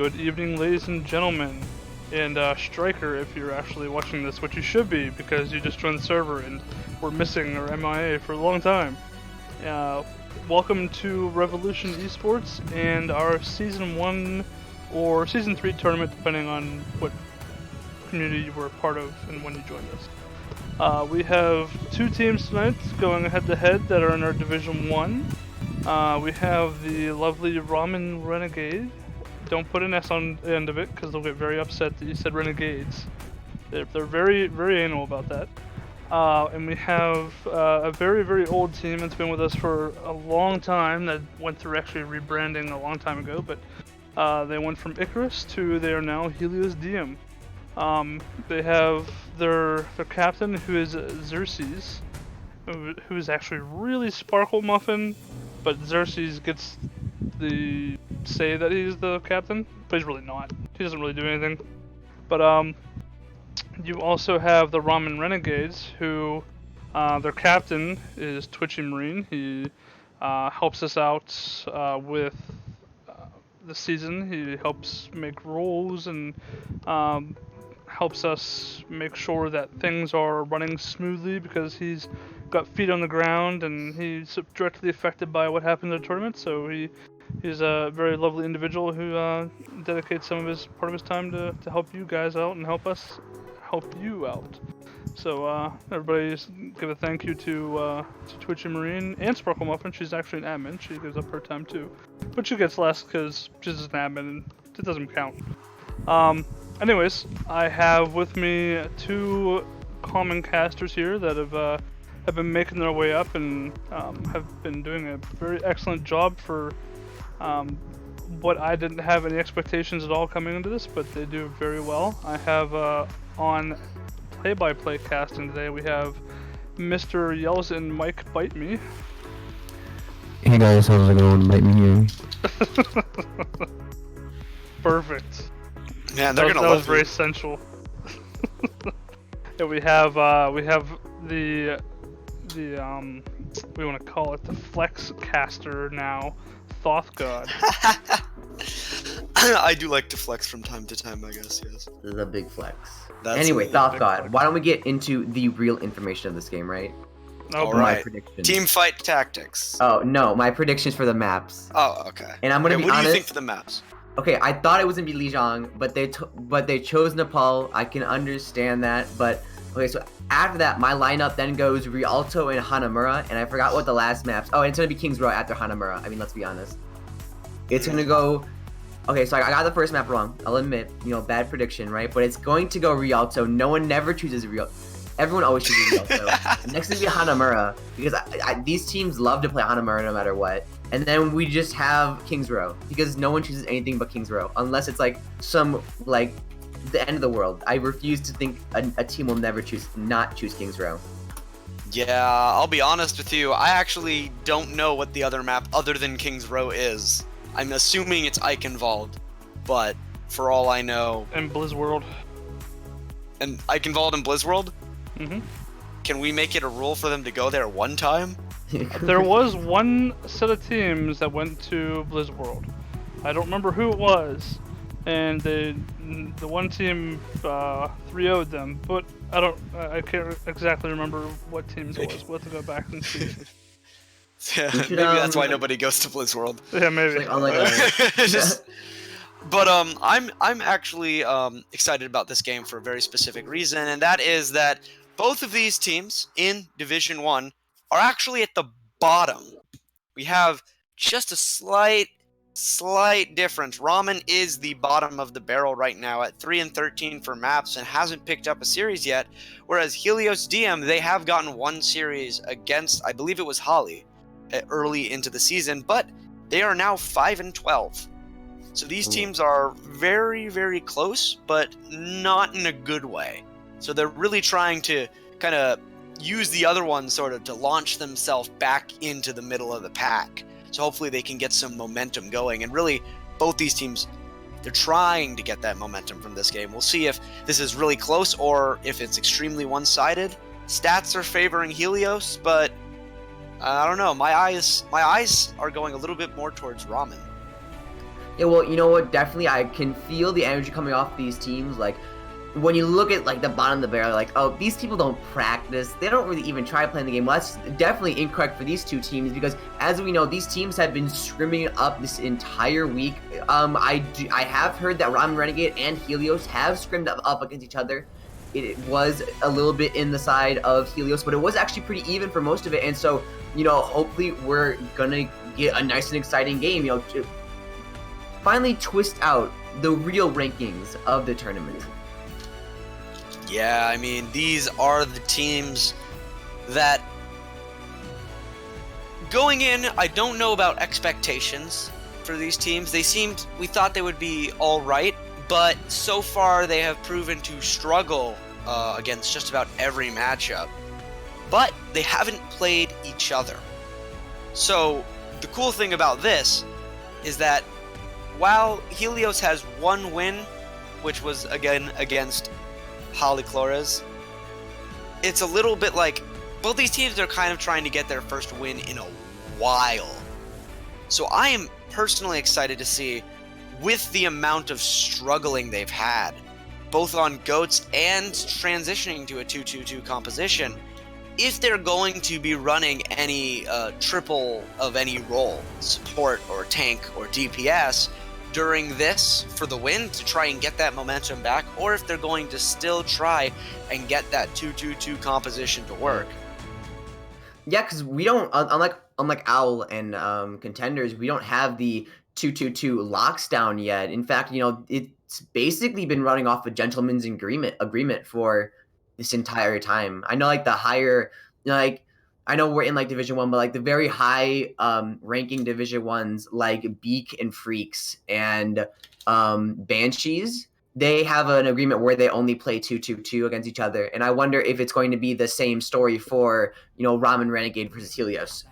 Good evening, ladies and gentlemen, and Striker, if you're actually watching this, which you should be because you just joined the server and we're missing our MIA for a long time. Welcome to Revolution eSports and our Season 1 or Season 3 tournament, depending on what community you were a part of and when you joined us. We have two teams tonight going head-to-head that are in our Division 1. We have the lovely Ramen Renegade. Don't put an S on the end of it because they'll get very upset that you said Renegades. They're very, very anal about that. And we have a very, very old team that's been with us for a long time that went through actually rebranding a long time ago, but they went from Icarus to they are now Helios Diem. They have their captain, who is Xerxes, who is actually really Sparkle Muffin, but Xerxes gets the say that he's the captain, but he's really not. He doesn't really do anything. But you also have the Ramen Renegades, who their captain is Twitchy Marine. He helps us out with the season. He helps make rules and helps us make sure that things are running smoothly because he's got feet on the ground and he's directly affected by what happens in the tournament. So he's a very lovely individual who dedicates part of his time to help you guys out and help you out. So everybody just give a thank you to Twitchy Marine and Sparkle Muffin. She's actually an admin. She gives up her time too, but she gets less because she's an admin and it doesn't count. Anyways, I have with me two common casters here that have been making their way up and have been doing a very excellent job for what I didn't have any expectations at all coming into this, but they do very well. I have on play-by-play casting today, we have Mr. Yells and Mike Bite Me. Hey guys, how's it going? Bite me here. Perfect. Man, they're gonna love that was very sensual. And we have the we want to call it the Flex Caster now, Thoth God. I do like to flex from time to time, I guess, yes. The big flex. Anyway, Thoth God, why don't we get into the real information of this game, right? All My right. predictions. Team fight tactics. Oh, no, my predictions for the maps. Oh, okay. And I'm gonna be what honest. do you think for the maps? Okay, I thought it was gonna be Lijiang, but they chose Nepal. I can understand that, but okay. So after that, my lineup then goes Rialto and Hanamura, and I forgot what the last maps. Oh, and it's gonna be King's Row after Hanamura. I mean, let's be honest. It's gonna go. Okay, so I got the first map wrong. I'll admit, bad prediction, right? But it's going to go Rialto. No one never chooses Rialto. Everyone always chooses Rialto. Next is gonna be Hanamura because these teams love to play Hanamura no matter what. And then we just have King's Row because no one chooses anything but King's Row unless it's like the end of the world. I refuse to think a team will never not choose King's Row. Yeah, I'll be honest with you. I actually don't know what the other map other than King's Row is. I'm assuming it's Eichenwald, but for all I know... And Blizzworld. And Eichenwald and Blizzworld? Mm-hmm. Can we make it a rule for them to go there one time? There was one set of teams that went to Blizzworld. I don't remember who it was, and the one team 3-0'd them, but I can't exactly remember what teams it was. We'll have to go back and see. Yeah, maybe that's why nobody goes to Blizzworld. Yeah, maybe. But I'm actually excited about this game for a very specific reason, and that is that both of these teams in Division 1 are actually at the bottom. We have just a slight difference. Ramen is the bottom of the barrel right now at 3-13 for maps and hasn't picked up a series yet, whereas Helios Diem, they have gotten one series against, I believe it was Holly, early into the season, but they are now 5-12. So these teams are very, very close, but not in a good way. So they're really trying to kind of use the other ones sort of to launch themselves back into the middle of the pack. So hopefully they can get some momentum going. And really, both these teams, they're trying to get that momentum from this game. We'll see if this is really close or if it's extremely one-sided. Stats are favoring Helios, but I don't know. My eyes are going a little bit more towards Ramen. Yeah, well, you know what? Definitely, I can feel the energy coming off these teams. Like, when you look at like the bottom of the barrel, like, oh, these people don't practice. They don't really even try playing the game. Well, that's definitely incorrect for these two teams because, as we know, these teams have been scrimming up this entire week. I have heard that Ramen, Renegade, and Helios have scrimmed up against each other. It was a little bit in the side of Helios, but it was actually pretty even for most of it. And so, you know, hopefully we're gonna get a nice and exciting game. You know, to finally twist out the real rankings of the tournament. Yeah, I mean, these are the teams that going in, I don't know about expectations for these teams. We thought they would be all right, but so far they have proven to struggle against just about every matchup. But they haven't played each other. So the cool thing about this is that while Helios has one win, which was again against Helios, it's a little bit like both these teams are kind of trying to get their first win in a while. So I am personally excited to see, with the amount of struggling they've had, both on GOATs and transitioning to a 2-2-2 composition, if they're going to be running any triple of any role, support or tank or DPS, during this for the win to try and get that momentum back, or if they're going to still try and get that 2-2-2 composition to work. Yeah, because we don't, unlike Owl and Contenders, we don't have the 2-2-2 locks down yet. In fact, you know, it's basically been running off a gentleman's agreement for this entire time. I know, like, the higher, you know, like, I know we're in like Division 1, but like the very high ranking Division 1s like Beak and Freaks and Banshees, they have an agreement where they only play 2-2-2 against each other. And I wonder if it's going to be the same story for, you know, Ramen, Renegade versus Helios.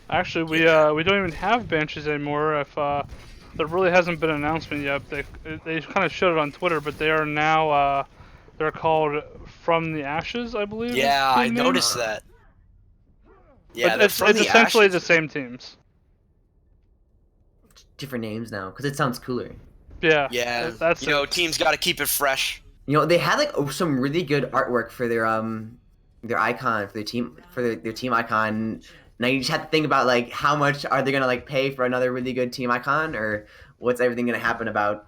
Actually, we don't even have Banshees anymore. If there really hasn't been an announcement yet, they kind of showed it on Twitter, but they are now they're called From the Ashes, I believe. Yeah, I noticed that. Yeah, but it's essentially Ashes. the same teams. Different names now because it sounds cooler. Yeah, that's you know, teams got to keep it fresh. You know, they had like some really good artwork for their icon, for their team icon. Now you just have to think about like how much are they gonna like pay for another really good team icon, or what's everything gonna happen about?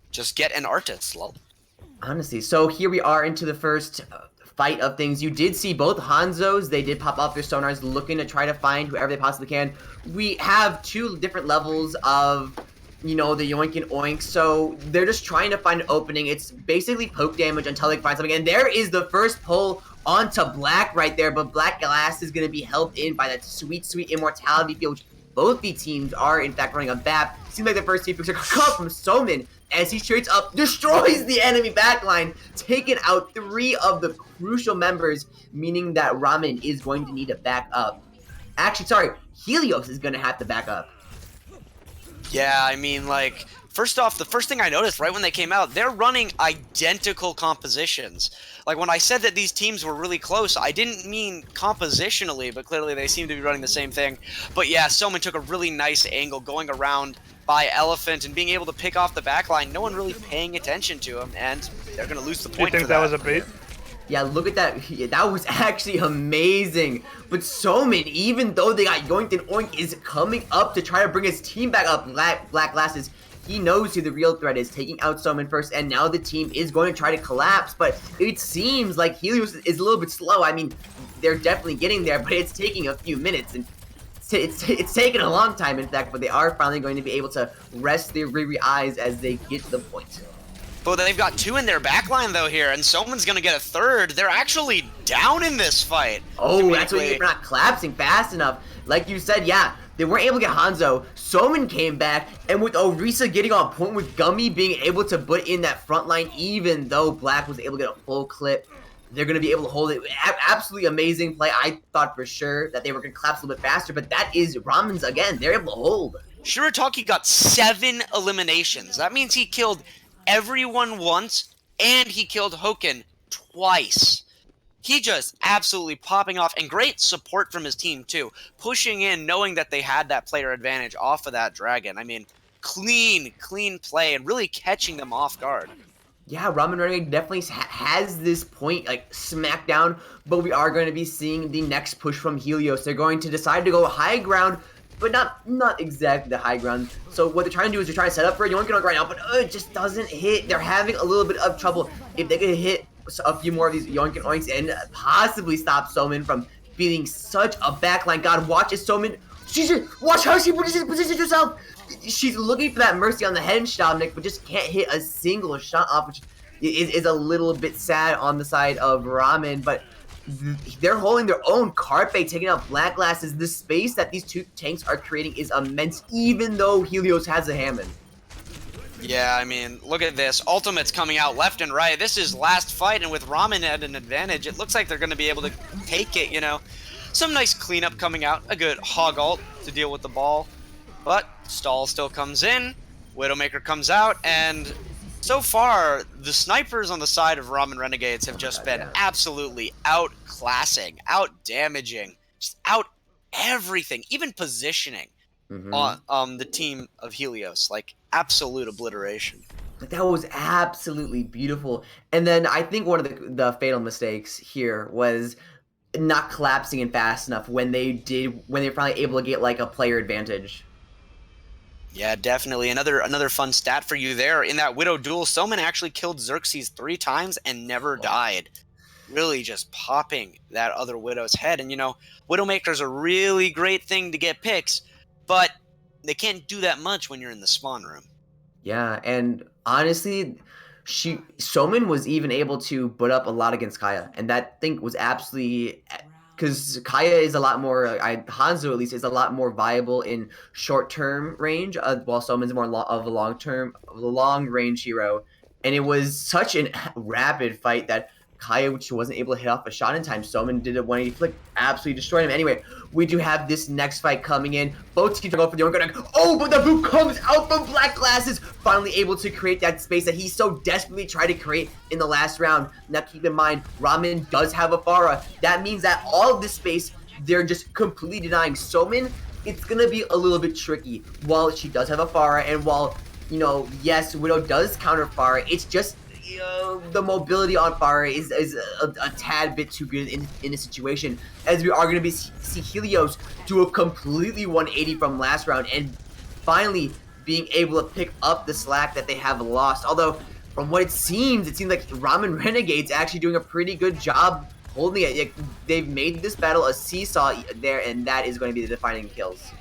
Just get an artist, lol. Honestly, so here we are into the first fight of things. You did see both Hanzos. They did pop off their sonars looking to try to find whoever they possibly can. We have two different levels of, you know, the yoink and oink. So they're just trying to find an opening. It's basically poke damage until they find something. And there is the first pull onto Black right there. But Black Glass is going to be held in by that sweet, sweet immortality field, which both the teams are, in fact, running a BAP. Seems like the first team picks are come from Somin as he straight up destroys the enemy backline, taking out 3 of the crucial members, meaning that Ramen is going to need to back up. Actually, sorry, Helios is going to have to back up. Yeah, I mean, like, first off, the first thing I noticed right when they came out, they're running identical compositions. Like, when I said that these teams were really close, I didn't mean compositionally, but clearly they seem to be running the same thing. But yeah, Soman took a really nice angle going around by Elephant and being able to pick off the backline. No one really paying attention to him, and they're going to lose the point. Do you think that was a bait? Yeah, look at that. Yeah, that was actually amazing. But Soman, even though they got yoinked and oinked, is coming up to try to bring his team back up. Black Glasses, he knows who the real threat is, taking out Soman first, and now the team is going to try to collapse. But it seems like Helios is a little bit slow. I mean, they're definitely getting there, but it's taking a few minutes, and it's taken a long time, in fact, but they are finally going to be able to rest their weary eyes as they get to the point. But they've got 2 in their backline, though, here, and Soman's going to get a 3rd. They're actually down in this fight. Oh, that's why you're not collapsing fast enough. Like you said, yeah, they weren't able to get Hanzo. Soman came back, and with Orisa getting on point, with Gummy being able to put in that front line, even though Black was able to get a full clip, they're going to be able to hold it. Absolutely amazing play. I thought for sure that they were going to collapse a little bit faster, but that is Ramen's again. They're able to hold. Shirataki got 7 eliminations. That means he killed everyone once, and he killed Hoken twice. He just absolutely popping off, and great support from his team too. Pushing in, knowing that they had that player advantage off of that dragon. I mean, clean play, and really catching them off guard. Yeah, Ramen Renegade definitely has this point like smack down, but we are going to be seeing the next push from Helios. They're going to decide to go high ground, but not exactly the high ground. So what they're trying to do is they're trying to set up for a yoink right now, but it just doesn't hit. They're having a little bit of trouble. If they could hit a few more of these yoink and oinks and possibly stop Somin from being such a backline. God, watch as Somin. Watch how she positions herself. She's looking for that mercy on the head shot, Nick, but just can't hit a single shot off, which is a little bit sad on the side of Ramen. But they're holding their own. Carpe taking out Black Glasses. The space that these two tanks are creating is immense, even though Helios has a Hammond. Yeah, I mean, look at this. Ultimates coming out left and right. This is last fight, and with Ramen at an advantage, it looks like they're going to be able to take it, you know. Some nice cleanup coming out. A good hog ult to deal with the ball. But Stall still comes in. Widowmaker comes out, and so far, the snipers on the side of Ramen Renegades have just been absolutely outclassing, out-damaging, just out everything, even positioning on the team of Helios. Like, absolute obliteration. That was absolutely beautiful. And then I think one of the fatal mistakes here was not collapsing in fast enough when they were finally able to get like a player advantage. Yeah, definitely. Another fun stat for you there. In that Widow duel, Somin actually killed Xerxes 3 times and never died. Really just popping that other Widow's head. And, you know, Widowmaker's a really great thing to get picks, but they can't do that much when you're in the spawn room. Yeah, and honestly, Somin was even able to put up a lot against Kaya, and that thing was absolutely... Because Kaya is a lot more, Hanzo at least, is a lot more viable in short-term range, while Somin's more of a long-range hero. And it was such a rapid fight that Kaya, which wasn't able to hit off a shot in time, Somin did a 180 flick, absolutely destroyed him. Anyway, we do have this next fight coming in. Both teams are going for the Oink. Oh, but the boot comes out from Black Glasses, finally able to create that space that he so desperately tried to create in the last round. Now keep in mind, Ramen does have a Pharah. That means that all of this space, they're just completely denying Somin. It's going to be a little bit tricky. While she does have a Pharah, and while, you know, yes, Widow does counter Pharah, it's just the mobility on Pharah is a tad bit too good in this situation, as we are going to see Helios do a completely 180 from last round and finally being able to pick up the slack that they have lost. Although, from what it seems like Ramen Renegade's actually doing a pretty good job holding it. They've made this battle a seesaw there, and that is going to be the defining kills.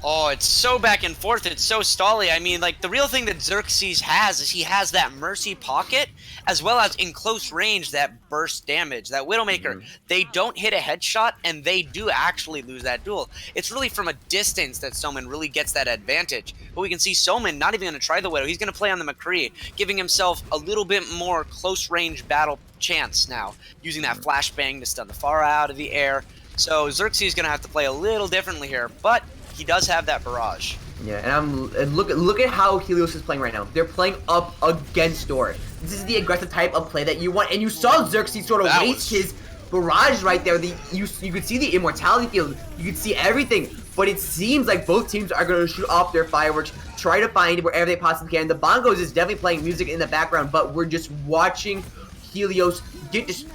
Oh, it's so back and forth. It's so stally. I mean, like, the real thing that Xerxes has is he has that Mercy pocket, as well as in close range, that burst damage. That Widowmaker, they don't hit a headshot, and they do actually lose that duel. It's really from a distance that Somin really gets that advantage. But we can see Somin not even going to try the Widow. He's going to play on the McCree, giving himself a little bit more close range battle chance now, using that flashbang to stun the Pharah out of the air. So Xerxes is going to have to play a little differently here, but he does have that barrage. Yeah, and look at how Helios is playing right now. They're playing up against door. This is the aggressive type of play that you want, and you saw Xerxes sort of waste his barrage right there. You could see the immortality field, you could see everything, but it seems like both teams are going to shoot off their fireworks, try to find wherever they possibly can. The Bongos is definitely playing music in the background, but we're just watching Helios get just,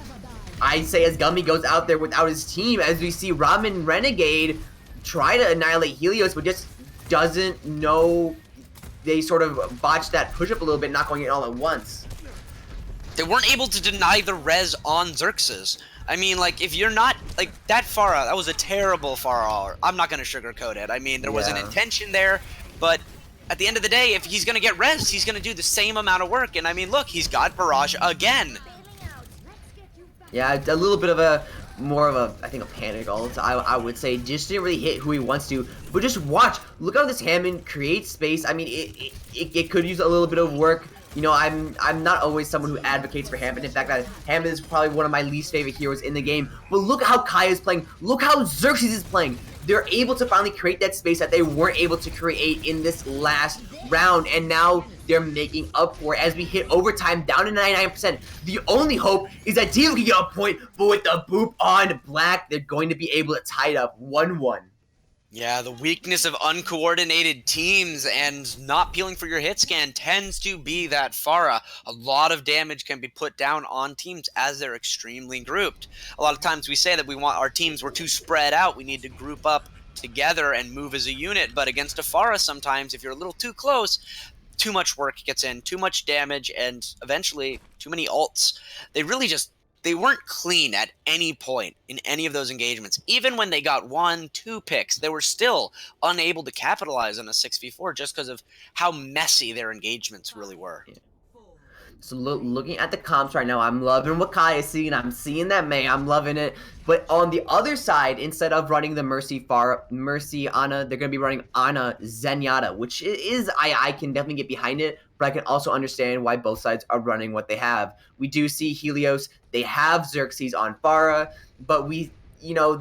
I'd say, as Gummy goes out there without his team, as we see Ramen Renegade try to annihilate Helios, but just doesn't know. They sort of botched that push-up a little bit, not going in all at once. They weren't able to deny the res on Xerxes. I mean, like, if you're not, like, that Pharah, that was a terrible Pharah. I'm not going to sugarcoat it. I mean, there was an intention there, but at the end of the day, if he's going to get res, he's going to do the same amount of work. And I mean, look, he's got barrage again. Yeah, a little bit of a more of a, I think, a panic ult, I would say. Just didn't really hit who he wants to, but just watch. Look how this Hammond creates space. I mean, it could use a little bit of work. You know, I'm not always someone who advocates for Hammond. In fact, Hammond is probably one of my least favorite heroes in the game. But look how Kaya is playing. Look how Xerxes is playing. They're able to finally create that space that they weren't able to create in this last round. And now they're making up for it as we hit overtime down to 99%. The only hope is that Diem can get a point, but with the boop on black, they're going to be able to tie it up 1-1. Yeah, the weakness of uncoordinated teams and not peeling for your hit scan tends to be that Pharah. A lot of damage can be put down on teams as they're extremely grouped. A lot of times we say that we want our teams, we're too spread out, we need to group up together and move as a unit, but against a Pharah sometimes, if you're a little too close, too much work gets in, too much damage, and eventually too many ults. They weren't clean at any point in any of those engagements. Even when they got 1-2 picks, they were still unable to capitalize on a 6v4 just because of how messy their engagements really were. So looking at the comps right now, I'm loving what Kai is seeing. I'm seeing that Mei. I'm loving it. But on the other side, instead of running the Mercy Ana, they're going to be running Ana Zenyatta, which is, I can definitely get behind it, but I can also understand why both sides are running what they have. We do see Helios. They have Xerxes on Pharah, but they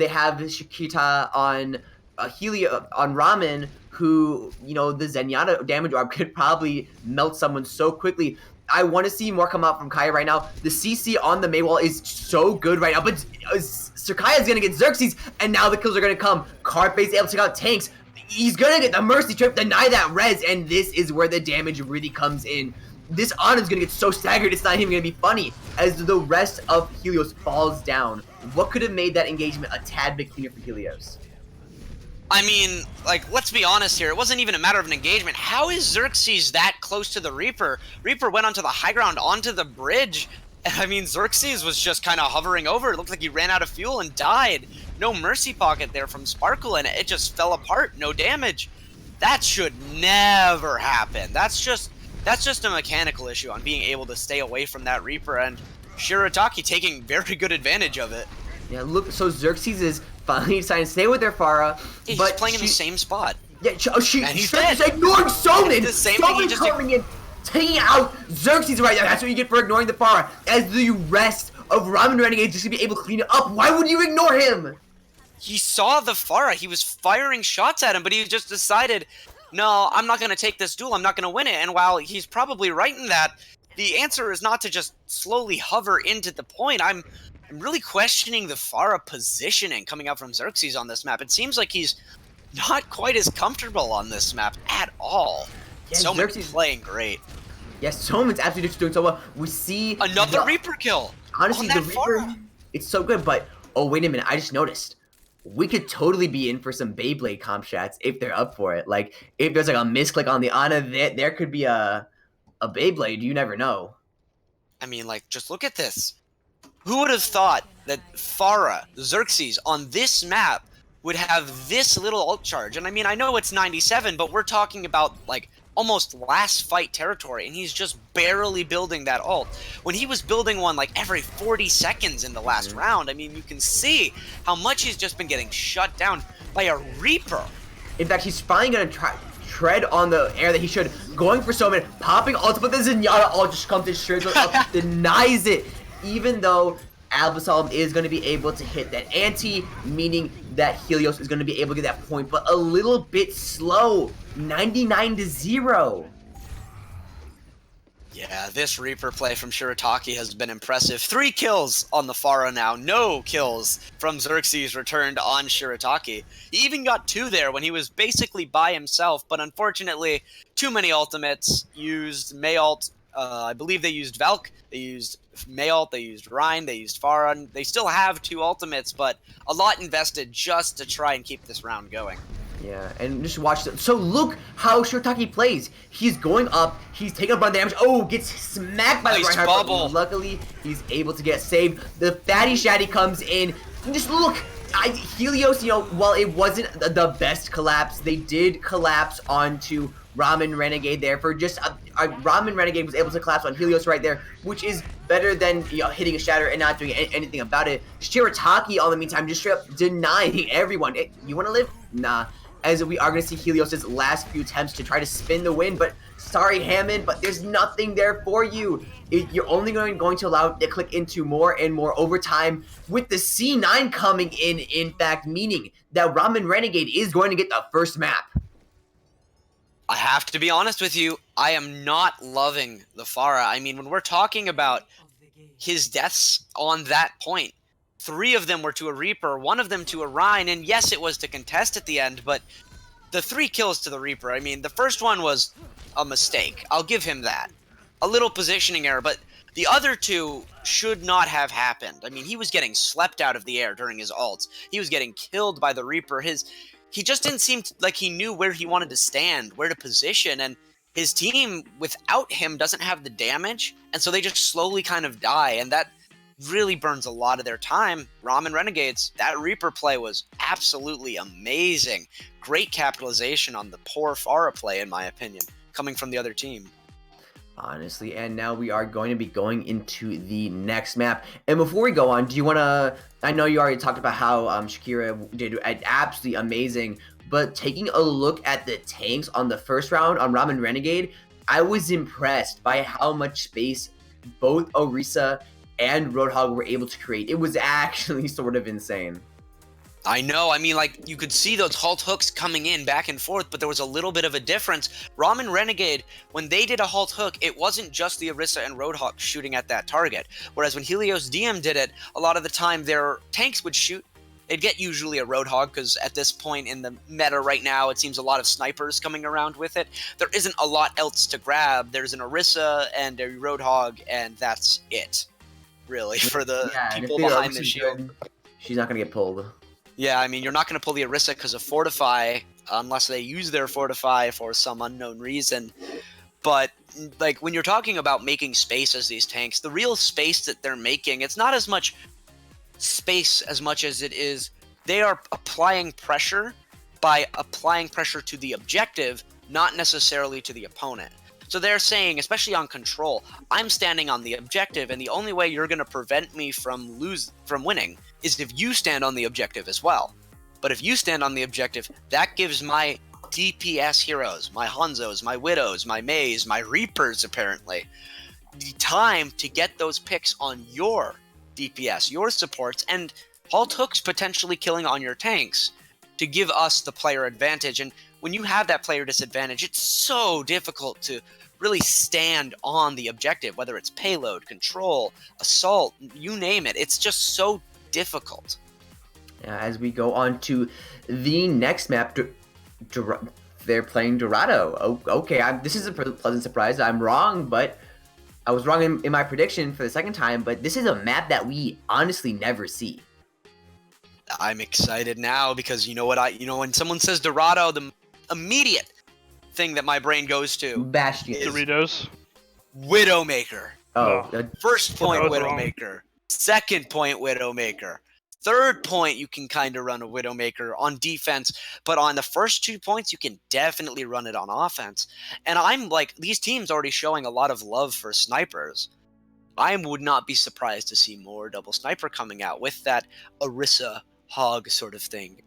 have Shikita on on Ramen, who, the Zenyatta damage orb could probably melt someone so quickly. I want to see more come out from Kaya right now. The CC on the Mei wall is so good right now, but Sir is going to get Xerxes, and now the kills are going to come. Carpe's able to take out tanks. He's going to get the Mercy Trip, deny that res, and this is where the damage really comes in. This Ana's going to get so staggered, it's not even going to be funny, as the rest of Helios falls down. What could have made that engagement a tad bit cleaner for Helios? I mean, let's be honest here. It wasn't even a matter of an engagement. How is Xerxes that close to the Reaper? Reaper went onto the high ground, onto the bridge. I mean, Xerxes was just kind of hovering over. It looked like he ran out of fuel and died. No mercy pocket there from Sparkle, and it just fell apart. No damage. That should never happen. That's just a mechanical issue on being able to stay away from that Reaper, and Shirataki taking very good advantage of it. Yeah, look, so Xerxes is finally deciding to stay with their Pharah. Yeah, but he's playing in the same spot. Yeah, she's dead. ignoring Somin! The same thing he Somin just coming in, taking out Xerxes right now. That's what you get for ignoring the Pharah. As the rest of Ramen Renegade just to be able to clean it up. Why would you ignore him? He saw the Pharah. He was firing shots at him, but he just decided, no, I'm not going to take this duel. I'm not going to win it. And while he's probably right in that, the answer is not to just slowly hover into the point. I'm really questioning the Pharah positioning coming out from Xerxes on this map. It seems like he's not quite as comfortable on this map at all. Yeah, Xerxes playing great. Yes, Somin's absolutely just doing so well. We see another Reaper kill. Honestly, the Reaper, it's so good, but oh, wait a minute, I just noticed. We could totally be in for some Beyblade comp shots if they're up for it. Like, if there's like a misclick on the Ana, there could be a Beyblade. You never know. I mean, just look at this. Who would have thought that Pharah, Xerxes, on this map would have this little ult charge? And I mean, I know it's 97, but we're talking about, almost last fight territory, and he's just barely building that ult. When he was building one, every 40 seconds in the last round, I mean, you can see how much he's just been getting shut down by a Reaper. In fact, he's finally going to tread on the air that he should. Going for Somin, popping ult, but the Zenyatta ult just comes in straight up, denies it. Even though Albasalom is going to be able to hit that anti, meaning that Helios is going to be able to get that point, but a little bit slow. 99-0. Yeah, this Reaper play from Shirataki has been impressive. 3 kills on the Pharah now. No kills from Xerxes returned on Shirataki. He even got 2 there when he was basically by himself, but unfortunately, too many ultimates. Used Mei ult. I believe they used Valk, they used Mei ult, they used Rhine, they used Pharah. They still have 2 ultimates, but a lot invested just to try and keep this round going. Yeah, and just watch them. So look how Shirataki plays. He's going up. He's taking a bunch of damage. Oh, gets smacked by the right bubble. Luckily, he's able to get saved. The fatty shatty comes in. And just look. Helios, while it wasn't the best collapse, they did collapse onto Ramen Renegade there for just Ramen Renegade was able to collapse on Helios right there, which is better than hitting a shatter and not doing anything about it. Shirataki, on the meantime, just straight up denying everyone. You want to live? Nah. As we are going to see Helios' last few attempts to try to spin the win, but sorry, Hammond, but there's nothing there for you. You're only going to allow it to click into more and more overtime with the C9 coming in fact, meaning that Ramen Renegade is going to get the first map. I have to be honest with you. I am not loving the Pharah. I mean, when we're talking about his deaths on that point, 3 of them were to a Reaper, 1 of them to a Rhine, and yes, it was to contest at the end, but the 3 kills to the Reaper, I mean, the first one was a mistake. I'll give him that. A little positioning error, but the other 2 should not have happened. I mean, he was getting slept out of the air during his ults. He was getting killed by the Reaper. He just didn't seem like he knew where he wanted to stand, where to position, and his team, without him, doesn't have the damage, and so they just slowly kind of die, and that really burns a lot of their time. Ramen Renegades, that Reaper play was absolutely amazing. Great capitalization on the poor Pharah play, in my opinion, coming from the other team. Honestly, and now we are going to be going into the next map. And before we go on, do you want to... I know you already talked about how Shakira did absolutely amazing, but taking a look at the tanks on the first round on Ramen Renegade, I was impressed by how much space both Orisa and Roadhog were able to create. It was actually sort of insane. I know, I mean, like, you could see those halt hooks coming in back and forth, but there was a little bit of a difference. Ramen Renegade, when they did a halt hook, it wasn't just the Orisa and Roadhog shooting at that target. Whereas when Helios Diem did it, a lot of the time their tanks would shoot. They'd get usually a Roadhog, because at this point in the meta right now, it seems a lot of snipers coming around with it. There isn't a lot else to grab. There's an Orisa and a Roadhog, and that's it, really, for the people behind the shield. She's not going to get pulled. Yeah, I mean, you're not going to pull the Orisa because of Fortify, unless they use their Fortify for some unknown reason. But, like, when you're talking about making space as these tanks, the real space that they're making, it's not as much space as much as it is they are applying pressure by applying pressure to the objective, not necessarily to the opponent. So they're saying, especially on control, I'm standing on the objective, and the only way you're going to prevent me from winning is if you stand on the objective as well. But if you stand on the objective, that gives my DPS heroes, my Hanzos, my Widows, my Mays, my Reapers, apparently, the time to get those picks on your DPS, your supports, and halt hooks potentially killing on your tanks to give us the player advantage. And when you have that player disadvantage, it's so difficult to really stand on the objective, whether it's payload, control, assault, you name it. It's just so difficult. As we go on to the next map, they're playing Dorado. Okay, this is a pleasant surprise. I'm wrong, but I was wrong in my prediction for the second time, but this is a map that we honestly never see. I'm excited now because you know what when someone says Dorado, the immediate thing that my brain goes to Bastion. is Doritos. Widowmaker. Oh, First point wrong. Widowmaker. Second point Widowmaker. Third point you can kind of run a Widowmaker on defense, but on the first 2 points you can definitely run it on offense. And I'm like, these teams already showing a lot of love for snipers. I would not be surprised to see more double sniper coming out with that Orisa hog sort of thing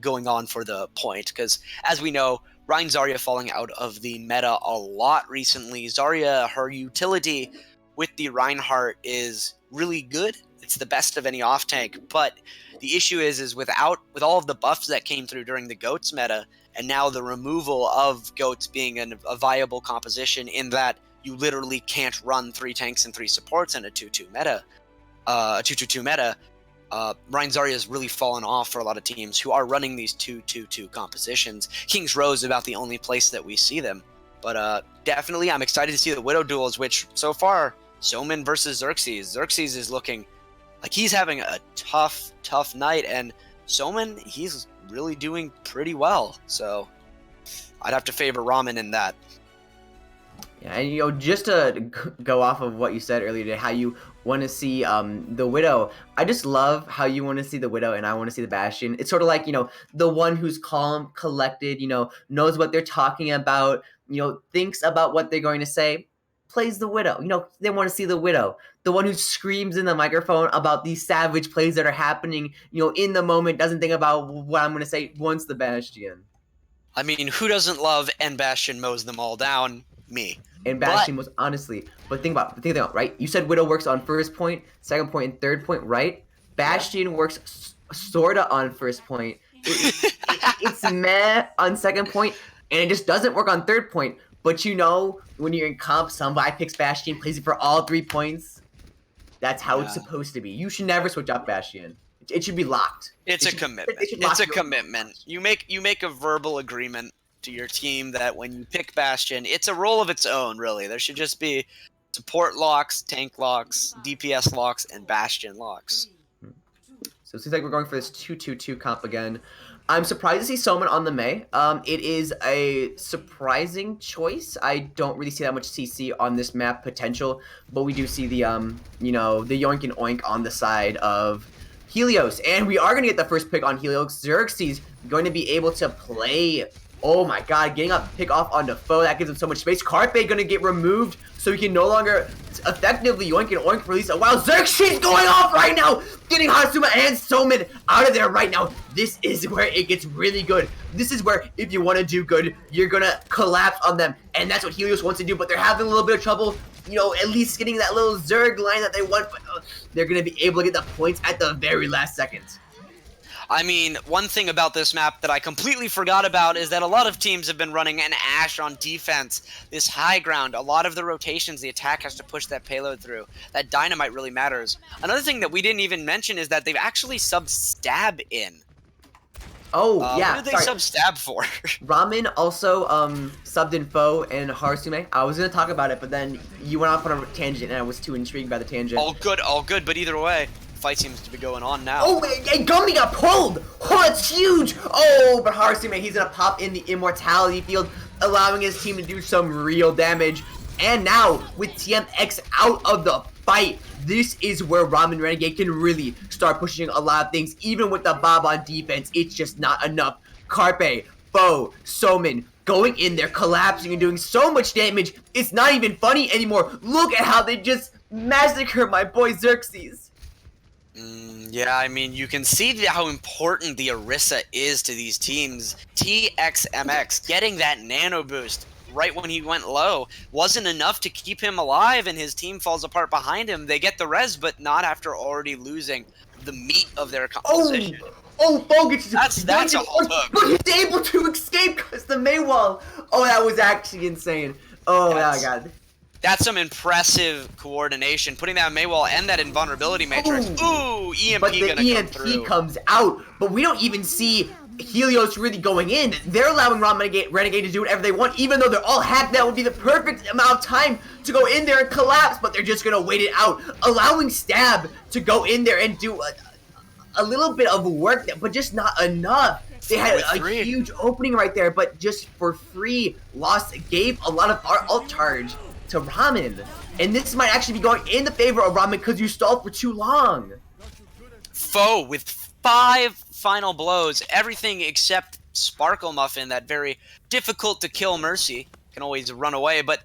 going on for the point, because as we know, Rein Zarya falling out of the meta a lot recently. Zarya, her utility with the Reinhardt is really good. It's the best of any off tank, but the issue is with all of the buffs that came through during the GOATS meta, and now the removal of GOATS being a viable composition in that you literally can't run 3 tanks and 3 supports in a 2-2 meta, a 2-2-2 meta. Rein Zarya has really fallen off for a lot of teams who are running these 2-2-2 compositions. King's Row is about the only place that we see them. But definitely, I'm excited to see the Widow duels, which so far, Somin versus Xerxes. Xerxes is looking like he's having a tough night, and Somin, he's really doing pretty well. So I'd have to favor Ramen in that. Yeah, and just to go off of what you said earlier today, how you want to see the Widow. I just love how you want to see the Widow and I want to see the Bastion. It's sort of like, the one who's calm, collected, knows what they're talking about, thinks about what they're going to say, plays the Widow. They want to see the Widow. The one who screams in the microphone about these savage plays that are happening, in the moment, doesn't think about what I'm going to say, wants the Bastion. I mean, who doesn't love and Bastion mows them all down? Me. And Bastion was honestly, but think about it, right? You said Widow works on first point, second point, and third point, right? Bastion works sorta on first point. It's meh on second point. and it just doesn't work on third point. But you know, when you're in comp, somebody picks Bastion, plays it for all 3 points. That's how it's supposed to be. You should never switch up Bastion. It should be locked. It's a commitment. It's a commitment. You make a verbal agreement to your team that when you pick Bastion, it's a role of its own, really. There should just be support locks, tank locks, DPS locks, and Bastion locks. So it seems like we're going for this 2-2-2 comp again. I'm surprised to see Soman on the Mei. It is a surprising choice. I don't really see that much CC on this map potential, but we do see the you know, the yoink and oink on the side of Helios, and we are gonna get the first pick on Helios. Xerxes going to be able to play. Oh my god, getting a pick off on Defoe, that gives him so much space. Carpe gonna get removed, so he can no longer effectively yoink and oink release. Wow, Xerxes going off right now! Getting Hasuma and Soman out of there right now. This is where it gets really good. This is where, if you want to do good, you're gonna collapse on them. And that's what Helios wants to do, but they're having a little bit of trouble, you know, at least getting that little Zerg line that they want, but they're gonna be able to get the points at the very last second. I mean, one thing about this map that I completely forgot about is that a lot of teams have been running an Ashe on defense, this high ground. A lot of the rotations, the attack has to push that payload through. That dynamite really matters. Another thing that we didn't even mention is that they've actually subbed Stab in. Oh, yeah. What did they sub Stab for? Ramen also subbed in Foe and Harasume. I was going to talk about it, but then you went off on a tangent and I was too intrigued by the tangent. All good, but either way. Fight seems to be going on now. Oh, and Gummy got pulled! Oh, that's huge! Oh, but Harasume, he's gonna pop in the immortality field, allowing his team to do some real damage. And now, with TMX out of the fight, this is where Ramen Renegade can really start pushing a lot of things. Even with the Bob on defense, it's just not enough. Carpe, Foe, Soman, going in there, collapsing and doing so much damage, it's not even funny anymore. Look at how they just massacre my boy Xerxes. Yeah, I mean, you can see how important the Orisa is to these teams. TXMX, getting that nano boost right when he went low, wasn't enough to keep him alive, and his team falls apart behind him. They get the res, but not after already losing the meat of their composition. Oh, Bogus! That's a whole hook. But he's able to escape because the Maywall. Oh, that was actually insane. Oh, my God. That's some impressive coordination, putting that Maywall and that invulnerability matrix. Ooh, EMP but the gonna EMP come through. comes out, but we don't even see Helios really going in. They're allowing Renegade to do whatever they want, even though they're all hacked. That would be the perfect amount of time to go in there and collapse, but they're just gonna wait it out, allowing Stab to go in there and do a little bit of work, but just not enough. They had a huge opening right there, but just for free, gave a lot of our ult charge to Ramen, and this might actually be going in the favor of Ramen because you stalled for too long. Foe with 5 final blows, everything except Sparkle Muffin, that very difficult to kill Mercy, can always run away, but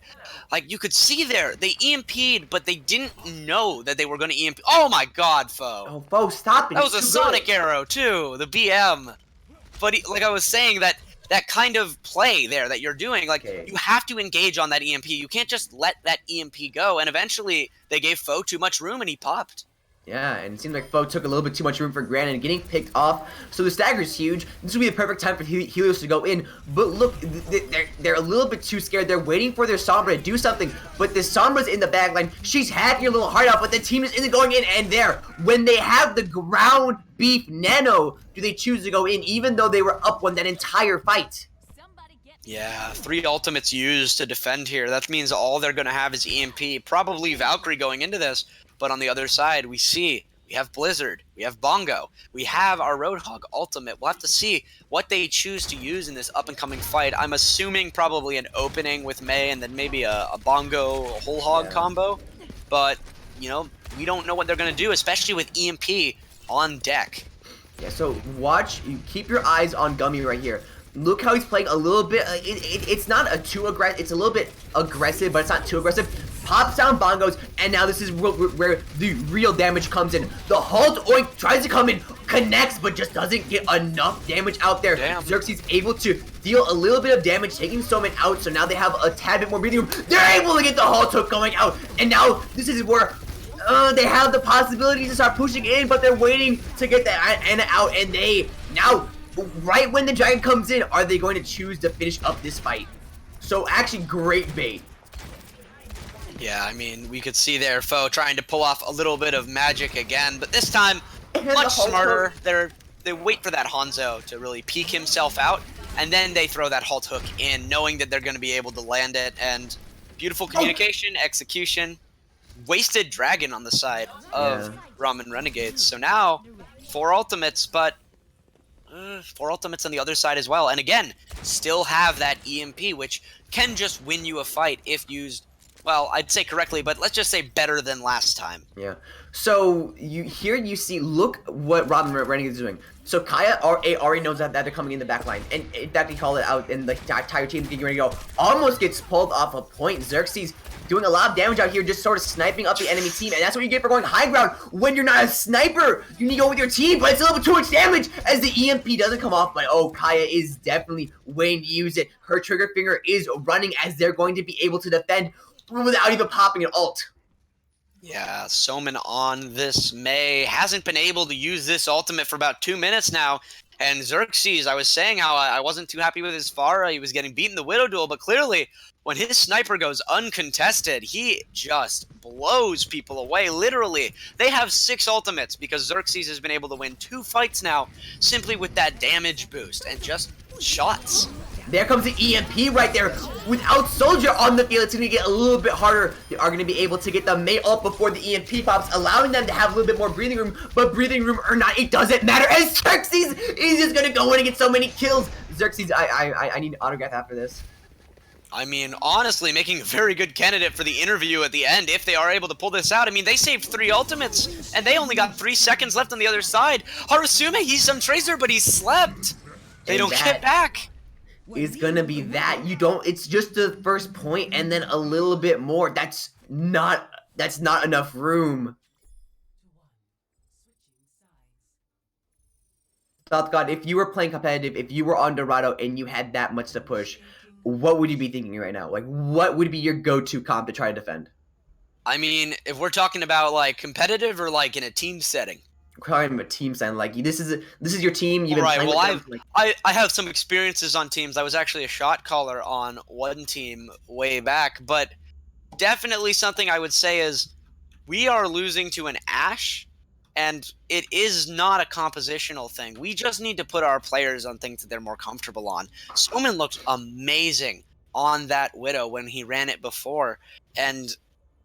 like you could see there, they EMP'd, but they didn't know that they were going to EMP. Oh my god, Foe. Oh, Foe, stop it. That was a Sonic arrow too, the BM. But like I was saying, that kind of play there that you're doing, like, you have to engage on that EMP. You can't just let that EMP go, and eventually they gave Foe too much room and he popped. Yeah, and it seemed like Foe took a little bit too much room for granted and getting picked off. So the stagger's huge. This would be the perfect time for Helios to go in. But look, they're a little bit too scared. They're waiting for their Sombra to do something. But the Sombra's in the back line. She's hacking your little heart out, but the team isn't going in. And there, when they have the ground beef nano, do they choose to go in, even though they were up one that entire fight? Yeah, 3 ultimates used to defend here. That means all they're going to have is EMP. Probably Valkyrie going into this. But on the other side, we have Blizzard, we have Bongo, we have our Roadhog ultimate. We'll have to see what they choose to use in this up-and-coming fight. I'm assuming probably an opening with Mei and then maybe a Bongo whole hog combo. But, you know, we don't know what they're going to do, especially with EMP on deck. Yeah, so keep your eyes on Gummy right here. Look how he's playing a little bit. It's not too aggressive. It's a little bit aggressive, but it's not too aggressive. Pops down bongos, and now this is where the real damage comes in. The halt oink tries to come in, connects, but just doesn't get enough damage out there. Damn. Xerxes able to deal a little bit of damage, taking Soman out, so now they have a tad bit more breathing room. They're able to get the halt hook going out, and now this is where they have the possibility to start pushing in, but they're waiting to get that Anna out, and they now right when the Dragon comes in, are they going to choose to finish up this fight? So actually, great bait. Yeah, I mean, we could see their foe trying to pull off a little bit of magic again, but this time, much smarter. They wait for that Hanzo to really peek himself out, and then they throw that halt hook in, knowing that they're going to be able to land it, and beautiful communication, execution, wasted dragon on the side of Ramen Renegades. So now, 4 ultimates, but 4 ultimates on the other side as well. And again, still have that EMP, which can just win you a fight if used, well, I'd say correctly, but let's just say better than last time. Yeah. So you see, look what Ramen Renegade is doing. So Kaya already knows that they're coming in the back line. And in fact, he called it out, and the entire team's getting ready to go. Almost gets pulled off a point. Xerxes doing a lot of damage out here, just sort of sniping up the enemy team. And that's what you get for going high ground. When you're not a sniper, you need to go with your team, but it's a little bit too much damage as the EMP doesn't come off. But oh, Kaya is definitely waiting to use it. Her trigger finger is running as they're going to be able to defend without even popping an ult. Yeah, Soman on this Mei hasn't been able to use this ultimate for about 2 minutes now. And Xerxes, I was saying how I wasn't too happy with his Pharah. He was getting beaten in the Widow duel, but clearly when his sniper goes uncontested, he just blows people away, literally. They have 6 ultimates because Xerxes has been able to win 2 fights now simply with that damage boost and just shots. There comes the EMP right there. Without Soldier on the field, it's going to get a little bit harder. They are going to be able to get the Mei ult before the EMP pops, allowing them to have a little bit more breathing room. But breathing room or not, it doesn't matter. And Xerxes is just going to go in and get so many kills. Xerxes, I need an autograph after this. I mean, honestly, making a very good candidate for the interview at the end if they are able to pull this out. I mean, they saved 3 ultimates, and they only got 3 seconds left on the other side. Harasume, he's some Tracer, but he slept. They don't get back. Is gonna be that it's just the first point and then a little bit more. That's not enough room. Thought God, if you were playing competitive, if you were on Dorado and you had that much to push, what would you be thinking right now? Like, what would be your go-to comp to try to defend? I mean, if we're talking about like competitive or like in a team setting. Calling a team sign, like this is your team. You've been right. Well, playing with them, like... I have some experiences on teams. I was actually a shot caller on one team way back, but definitely something I would say is we are losing to an Ashe, and it is not a compositional thing. We just need to put our players on things that they're more comfortable on. Soman looked amazing on that Widow when he ran it before, and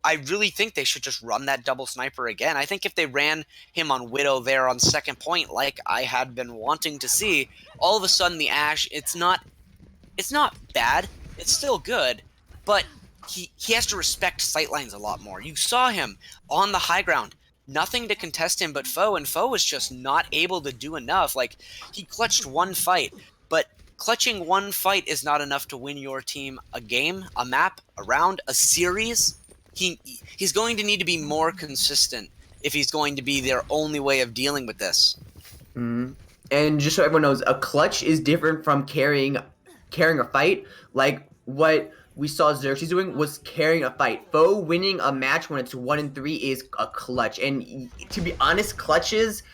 I really think they should just run that double sniper again. I think if they ran him on Widow there on second point, like I had been wanting to see, all of a sudden the Ashe, it's not bad. It's still good, but he has to respect sightlines a lot more. You saw him on the high ground. Nothing to contest him but Foe, and Foe was just not able to do enough. Like, he clutched 1 fight, but clutching 1 fight is not enough to win your team a game, a map, a round, a series. He's going to need to be more consistent if he's going to be their only way of dealing with this. Mm-hmm. And just so everyone knows, a clutch is different from carrying a fight. Like what we saw Xerxes doing was carrying a fight. Foe winning a match when it's 1-3 is a clutch. And to be honest, clutches,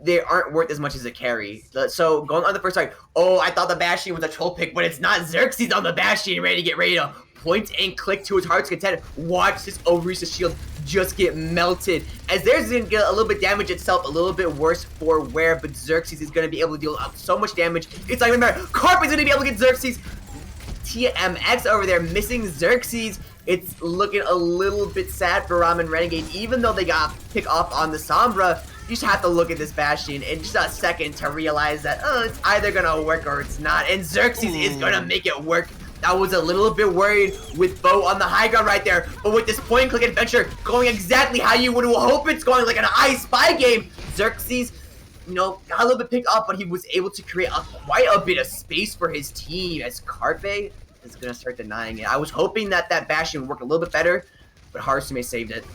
they aren't worth as much as a carry. So going on the first side, oh, I thought the Bastion was a troll pick, but it's not. Xerxes on the Bastion ready to get ready to point and click to his heart's content. Watch this Orisa shield just get melted. As theirs is going to get a little bit damage itself, a little bit worse for wear, but Xerxes is going to be able to deal out so much damage. It's not even matter. Carpet's going to be able to get Xerxes. TMX over there missing Xerxes. It's looking a little bit sad for Ramen Renegade, even though they got pick off on the Sombra. You just have to look at this Bastion in just a second to realize that, it's either going to work or it's not. And Xerxes is going to make it work. I was a little bit worried with Bo on the high ground right there, but with this point-and-click adventure going exactly how you would hope it's going, like an I Spy game, Xerxes, got a little bit picked up, but he was able to create quite a bit of space for his team as Carpe is going to start denying it. I was hoping that Bastion would work a little bit better, but Harasume saved it.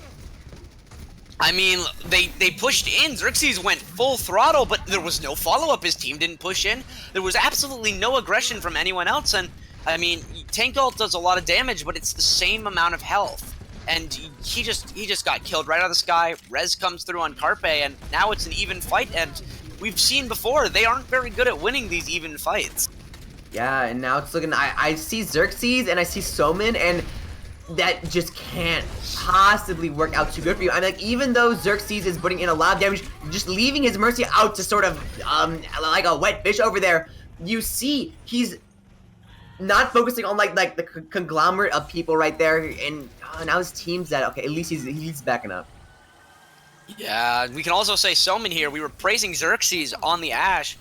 I mean, they pushed in. Xerxes went full throttle, but there was no follow-up. His team didn't push in. There was absolutely no aggression from anyone else, and I mean, Tank Ult does a lot of damage, but it's the same amount of health. And he just got killed right out of the sky. Rez comes through on Carpe, and now it's an even fight, and we've seen before, they aren't very good at winning these even fights. Yeah, and now it's looking. I see Xerxes and I see Somin, and that just can't possibly work out too good for you. I'm like, even though Xerxes is putting in a lot of damage, just leaving his Mercy out to sort of like a wet fish over there, you see he's not focusing on like the conglomerate of people right there, and now his team's that okay. At least he's backing up. Yeah, we can also say Somin here. We were praising Xerxes on the Ashe,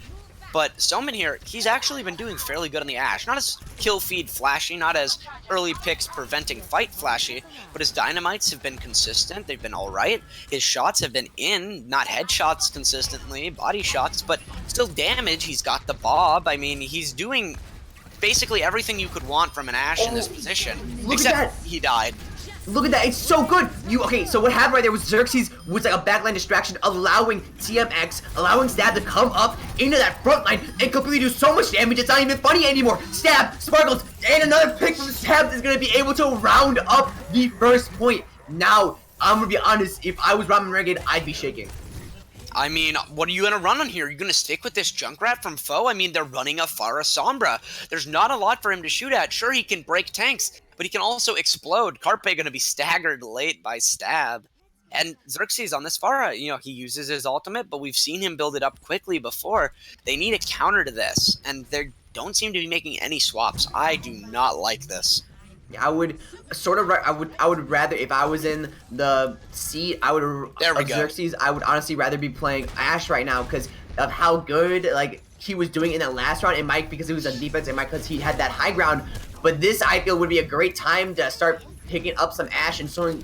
but Somin here, he's actually been doing fairly good on the Ashe. Not as kill feed flashy, not as early picks preventing fight flashy, but his dynamites have been consistent. They've been alright. His shots have been in, not headshots consistently, body shots, but still damage. He's got the bob. I mean, he's doing basically everything you could want from an Ashe in this position. Look except at that. He died. Look at that, it's so good! Okay, so what happened right there was Xerxes was like a backline distraction, allowing TMX, allowing Stab to come up into that front line and completely do so much damage, it's not even funny anymore! Stab, Sparkles, and another pick from Stab is gonna be able to round up the first point. Now, I'm gonna be honest, if I was Ramen Renegade, I'd be shaking. I mean, what are you going to run on here? Are you going to stick with this Junkrat from Foe? I mean, they're running a Pharah Sombra. There's not a lot for him to shoot at. Sure, he can break tanks, but he can also explode. Carpe going to be staggered late by Stab. And Xerxes on this Pharah, you know, he uses his ultimate, but we've seen him build it up quickly before. They need a counter to this, and they don't seem to be making any swaps. I do not like this. I would sort of, I would rather, if I was in the seat, I would, there we go. Xerxes, I would honestly rather be playing Ashe right now because of how good, like, he was doing in that last round. It might because it was a defense, it might because he had that high ground, but this, I feel, would be a great time to start picking up some Ashe and showing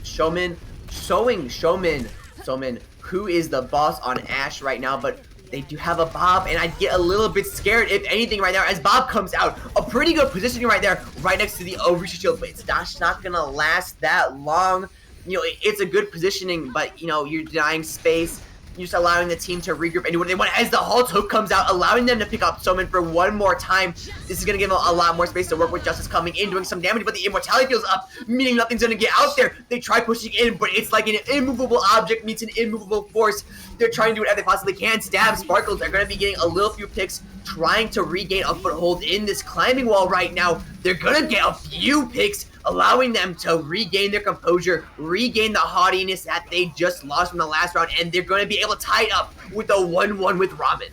Showman, who is the boss on Ashe right now, but they do have a Bob, and I'd get a little bit scared, if anything, right now, as Bob comes out. A pretty good positioning right there, right next to the Overreach Shield, but it's not gonna last that long. You know, it's a good positioning, but, you know, you're denying space. You're just allowing the team to regroup and do what they want. As the Halt Hook comes out, allowing them to pick up Somin for one more time. This is going to give them a lot more space to work with. Justice coming in, doing some damage, but the Immortality feels up, meaning nothing's going to get out there. They try pushing in, but it's like an immovable object meets an immovable force. They're trying to do whatever they possibly can. Stab, Sparkles are going to be getting a little few picks, trying to regain a foothold in this climbing wall right now. They're going to get a few picks, allowing them to regain their composure, regain the haughtiness that they just lost from the last round, and they're going to be able to tie it up with a 1-1 with Ramen.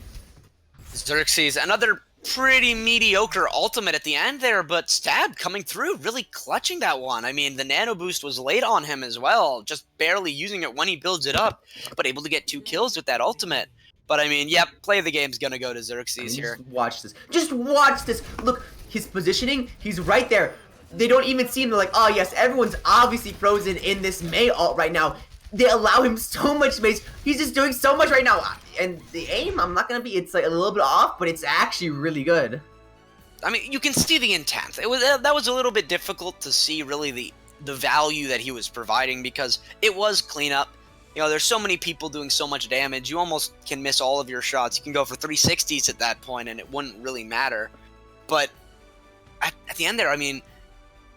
Xerxes, another pretty mediocre ultimate at the end there, but Stab coming through, really clutching that one. I mean, the nano boost was late on him as well, just barely using it when he builds it up, but able to get 2 kills with that ultimate. But I mean, yep, play of the game's gonna go to Xerxes here. Just watch this. Just watch this. Look, his positioning, he's right there. They don't even see him. They're like, oh yes, everyone's obviously frozen in this May ult right now. They allow him so much space. He's just doing so much right now. And the aim, I'm not gonna be, it's like a little bit off, but it's actually really good. I mean, you can see the intent. It was that was a little bit difficult to see really the value that he was providing because it was cleanup. You know, there's so many people doing so much damage. You almost can miss all of your shots. You can go for 360s at that point, and it wouldn't really matter. But at the end there, I mean,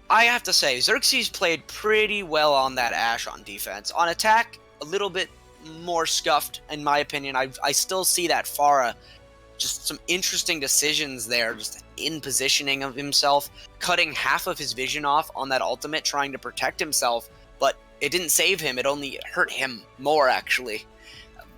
I have to say, Xerxes played pretty well on that Ashe on defense. On attack, a little bit more scuffed, in my opinion. I still see that Pharah, just some interesting decisions there, just in positioning of himself, cutting half of his vision off on that ultimate, trying to protect himself, but it didn't save him, it only hurt him more, actually.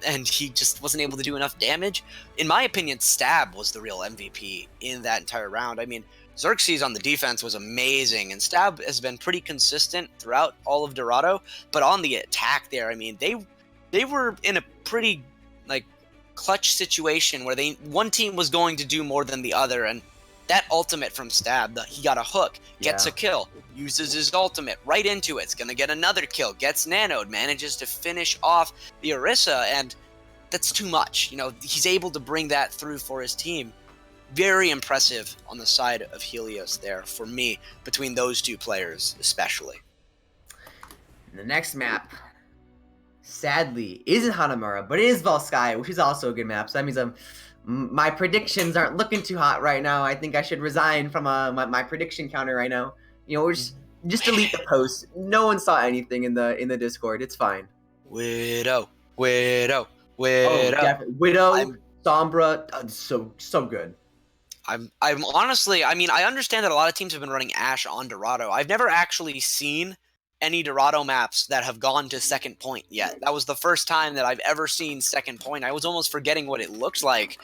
And he just wasn't able to do enough damage. In my opinion, Stab was the real MVP in that entire round. I mean, Xerxes on the defense was amazing, and Stab has been pretty consistent throughout all of Dorado, but on the attack there, I mean, they were in a pretty, like, clutch situation where one team was going to do more than the other, and that ultimate from Stab, he got a hook, gets a kill, uses his ultimate right into it, it's gonna get another kill, gets nanoed, manages to finish off the Orisa, and that's too much. You know, he's able to bring that through for his team. Very impressive on the side of Helios there, for me, between those two players especially. The next map, sadly, isn't Hanamura, but it is Volskaya, which is also a good map, so that means my predictions aren't looking too hot right now. I think I should resign from my prediction counter right now. You know, we're just delete the post. No one saw anything in the Discord. It's fine. Widow. Oh, Widow. Sombra, so good. I'm honestly, I mean, I understand that a lot of teams have been running Ashe on Dorado. I've never actually seen any Dorado maps that have gone to second point yet. That was the first time that I've ever seen second point. I was almost forgetting what it looked like.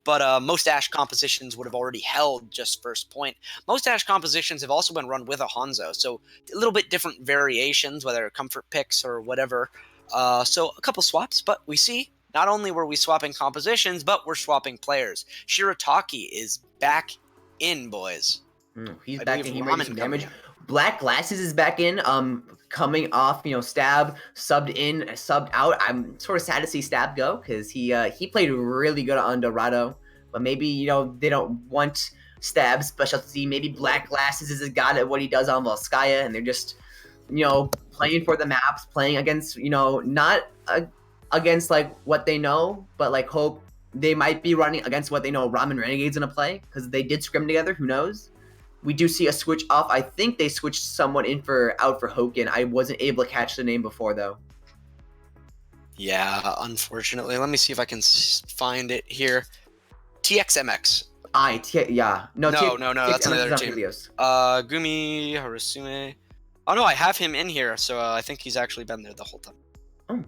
But most Ashe compositions would have already held just first point. Most Ashe compositions have also been run with a Hanzo, so a little bit different variations, whether comfort picks or whatever. So a couple swaps, but we see not only were we swapping compositions, but we're swapping players. Shirataki is back in, boys. He's I back believe in. He might do Ramen some coming damage. in. Black Glasses is back in. Coming off, Stab subbed in, subbed out. I'm sort of sad to see Stab go because he played really good on Dorado, but maybe they don't want Stab's specialty. Maybe Black Glasses is a god at what he does on Volskaya, and they're just playing for the maps, playing against not against like what they know, but like hope they might be running against what they know Ramen Renegade's gonna play because they did scrim together. Who knows? We do see a switch off. I think they switched someone out for Hoken. I wasn't able to catch the name before though. Yeah, unfortunately. Let me see if I can find it here. TXMX. Yeah. No, No, that's another team. Helios. Gumi Harasume. Oh no, I have him in here, so I think he's actually been there the whole time. Oh,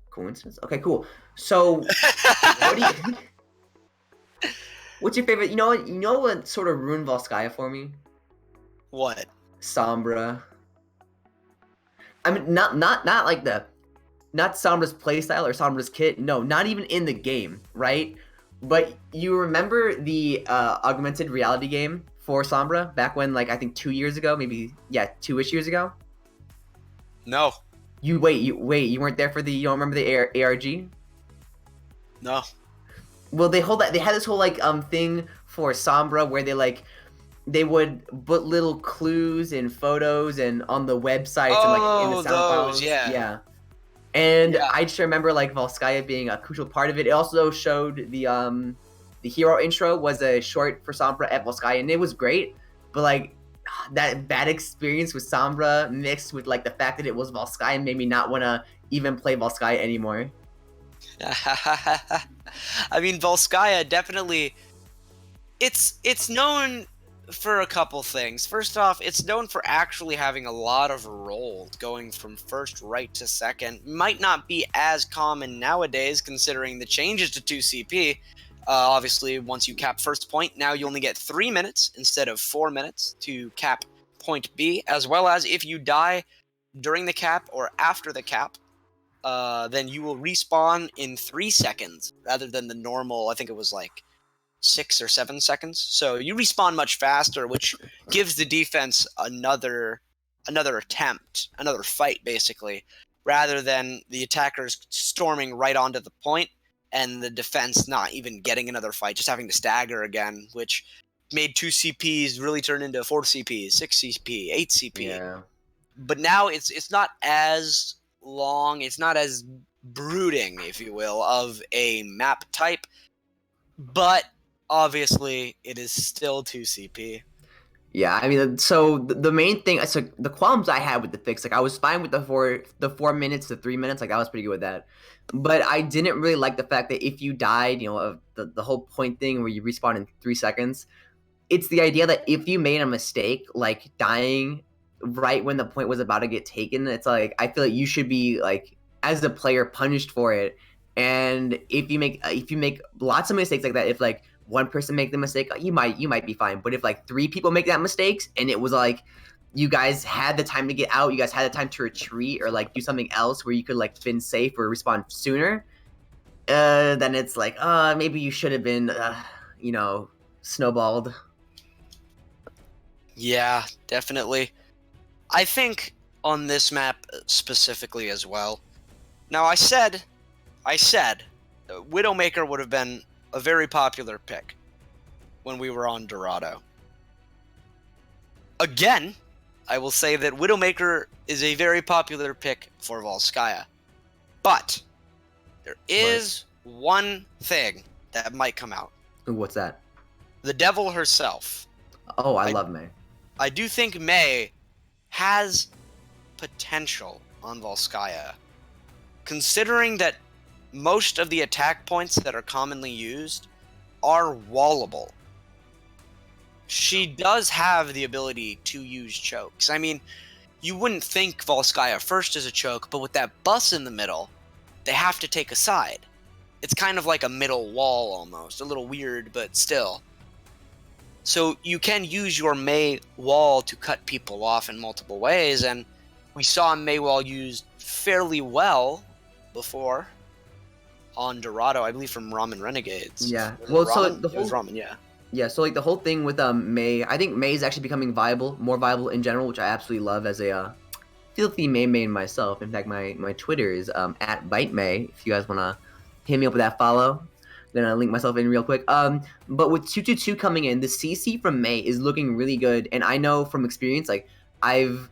coincidence. Okay, cool. So, what do you? What's your favorite? You know what sort of ruined Volskaya for me? What? Sombra. I mean, not like not Sombra's playstyle or Sombra's kit. No, not even in the game, right? But you remember the augmented reality game for Sombra back when, like, I think 2 years ago, maybe 2-ish years ago. No. You weren't there for the. You don't remember the ARG? No. Well, they had this whole like thing for Sombra where they would put little clues and photos and on the websites and like in the sound files. Yeah. And I just remember like Volskaya being a crucial part of it. It also showed the hero intro was a short for Sombra at Volskaya, and it was great. But like that bad experience with Sombra mixed with like the fact that it was Volskaya made me not want to even play Volskaya anymore. I mean, Volskaya definitely. It's known for a couple things. First off, it's known for actually having a lot of roll going from first right to second. Might not be as common nowadays considering the changes to 2CP. Obviously, once you cap first point, now you only get 3 minutes instead of 4 minutes to cap point B, as well as if you die during the cap or after the cap, then you will respawn in 3 seconds rather than the normal, I think it was like 6 or 7 seconds. So you respawn much faster, which gives the defense another attempt, another fight basically, rather than the attackers storming right onto the point and the defense not even getting another fight, just having to stagger again, which made 2 CPs really turn into 4 CPs, 6 CP, 8 CP. Yeah. But now it's not as long, it's not as brooding, if you will, of a map type, but obviously it is still 2 CP. Yeah, I mean, so the main thing, so the qualms I had with the fix, like I was fine with the 4 minutes to 3 minutes, like I was pretty good with that, but I didn't really like the fact that if you died, of the whole point thing where you respawn in 3 seconds, it's the idea that if you made a mistake, like dying right when the point was about to get taken, it's like I feel like you should be like as a player punished for it. And if you make lots of mistakes like that, if like one person make the mistake, you might be fine. But if like 3 people make that mistakes and it was like you guys had the time to get out, you guys had the time to retreat or like do something else where you could like been safe or respond sooner, then it's like maybe you should have been snowballed. Yeah, definitely. I think on this map specifically as well. Now I said Widowmaker would have been a very popular pick when we were on Dorado. Again, I will say that Widowmaker is a very popular pick for Volskaya. But there is one thing that might come out. Ooh, what's that? The devil herself. Oh, I love May. I do think May has potential on Volskaya. Considering that most of the attack points that are commonly used are wallable. She does have the ability to use chokes. I mean, you wouldn't think Volskaya first as a choke, but with that bus in the middle, they have to take a side. It's kind of like a middle wall almost. A little weird, but still. So you can use your Mei wall to cut people off in multiple ways, and we saw Mei wall used fairly well before on Dorado, I believe from Ramen Renegades. Yeah. Was it Well, so Ramen? the It was whole Ramen, yeah. yeah, so like the whole thing with Mei, I think Mei is actually becoming viable, more viable in general, which I absolutely love as a filthy Mei main myself. In fact, my Twitter is at BiteMei. If you guys wanna hit me up with that follow, I'm gonna link myself in real quick. But with 222 coming in, the CC from Mei is looking really good, and I know from experience, like I've,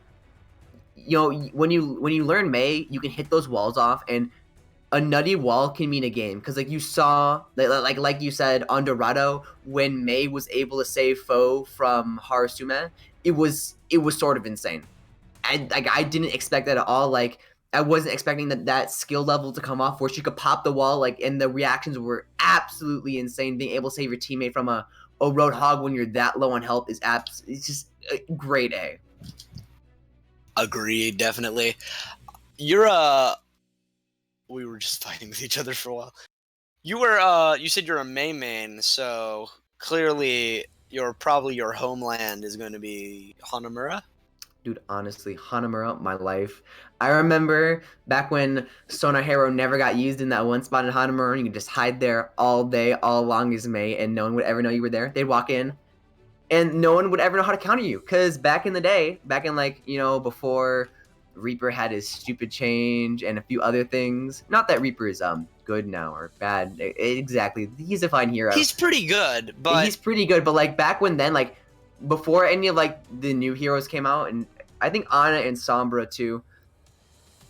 when you learn Mei, you can hit those walls off, and a nutty wall can mean a game, because like you saw, like you said on Dorado, when Mei was able to save foe from Harasume, it was sort of insane. I didn't expect that at all. Like I wasn't expecting that skill level to come off where she could pop the wall, like, and the reactions were absolutely insane. Being able to save your teammate from a Roadhog when you're that low on health is it's just grade A. Agreed, definitely. We were just fighting with each other for a while. You said you're a Mei main, so clearly probably your homeland is going to be Hanamura. Dude, honestly, Hanamura, my life. I remember back when Sonar Hero never got used in that one spot in Hanamura, and you could just hide there all day, all along as Mei, and no one would ever know you were there. They'd walk in, and no one would ever know how to counter you. Because back in the day, before Reaper had his stupid change and a few other things. Not that Reaper is good now or bad. Exactly. He's a fine hero. He's pretty good, but he's pretty good. But like back when then, like before any of like the new heroes came out, and I think Ana and Sombra too,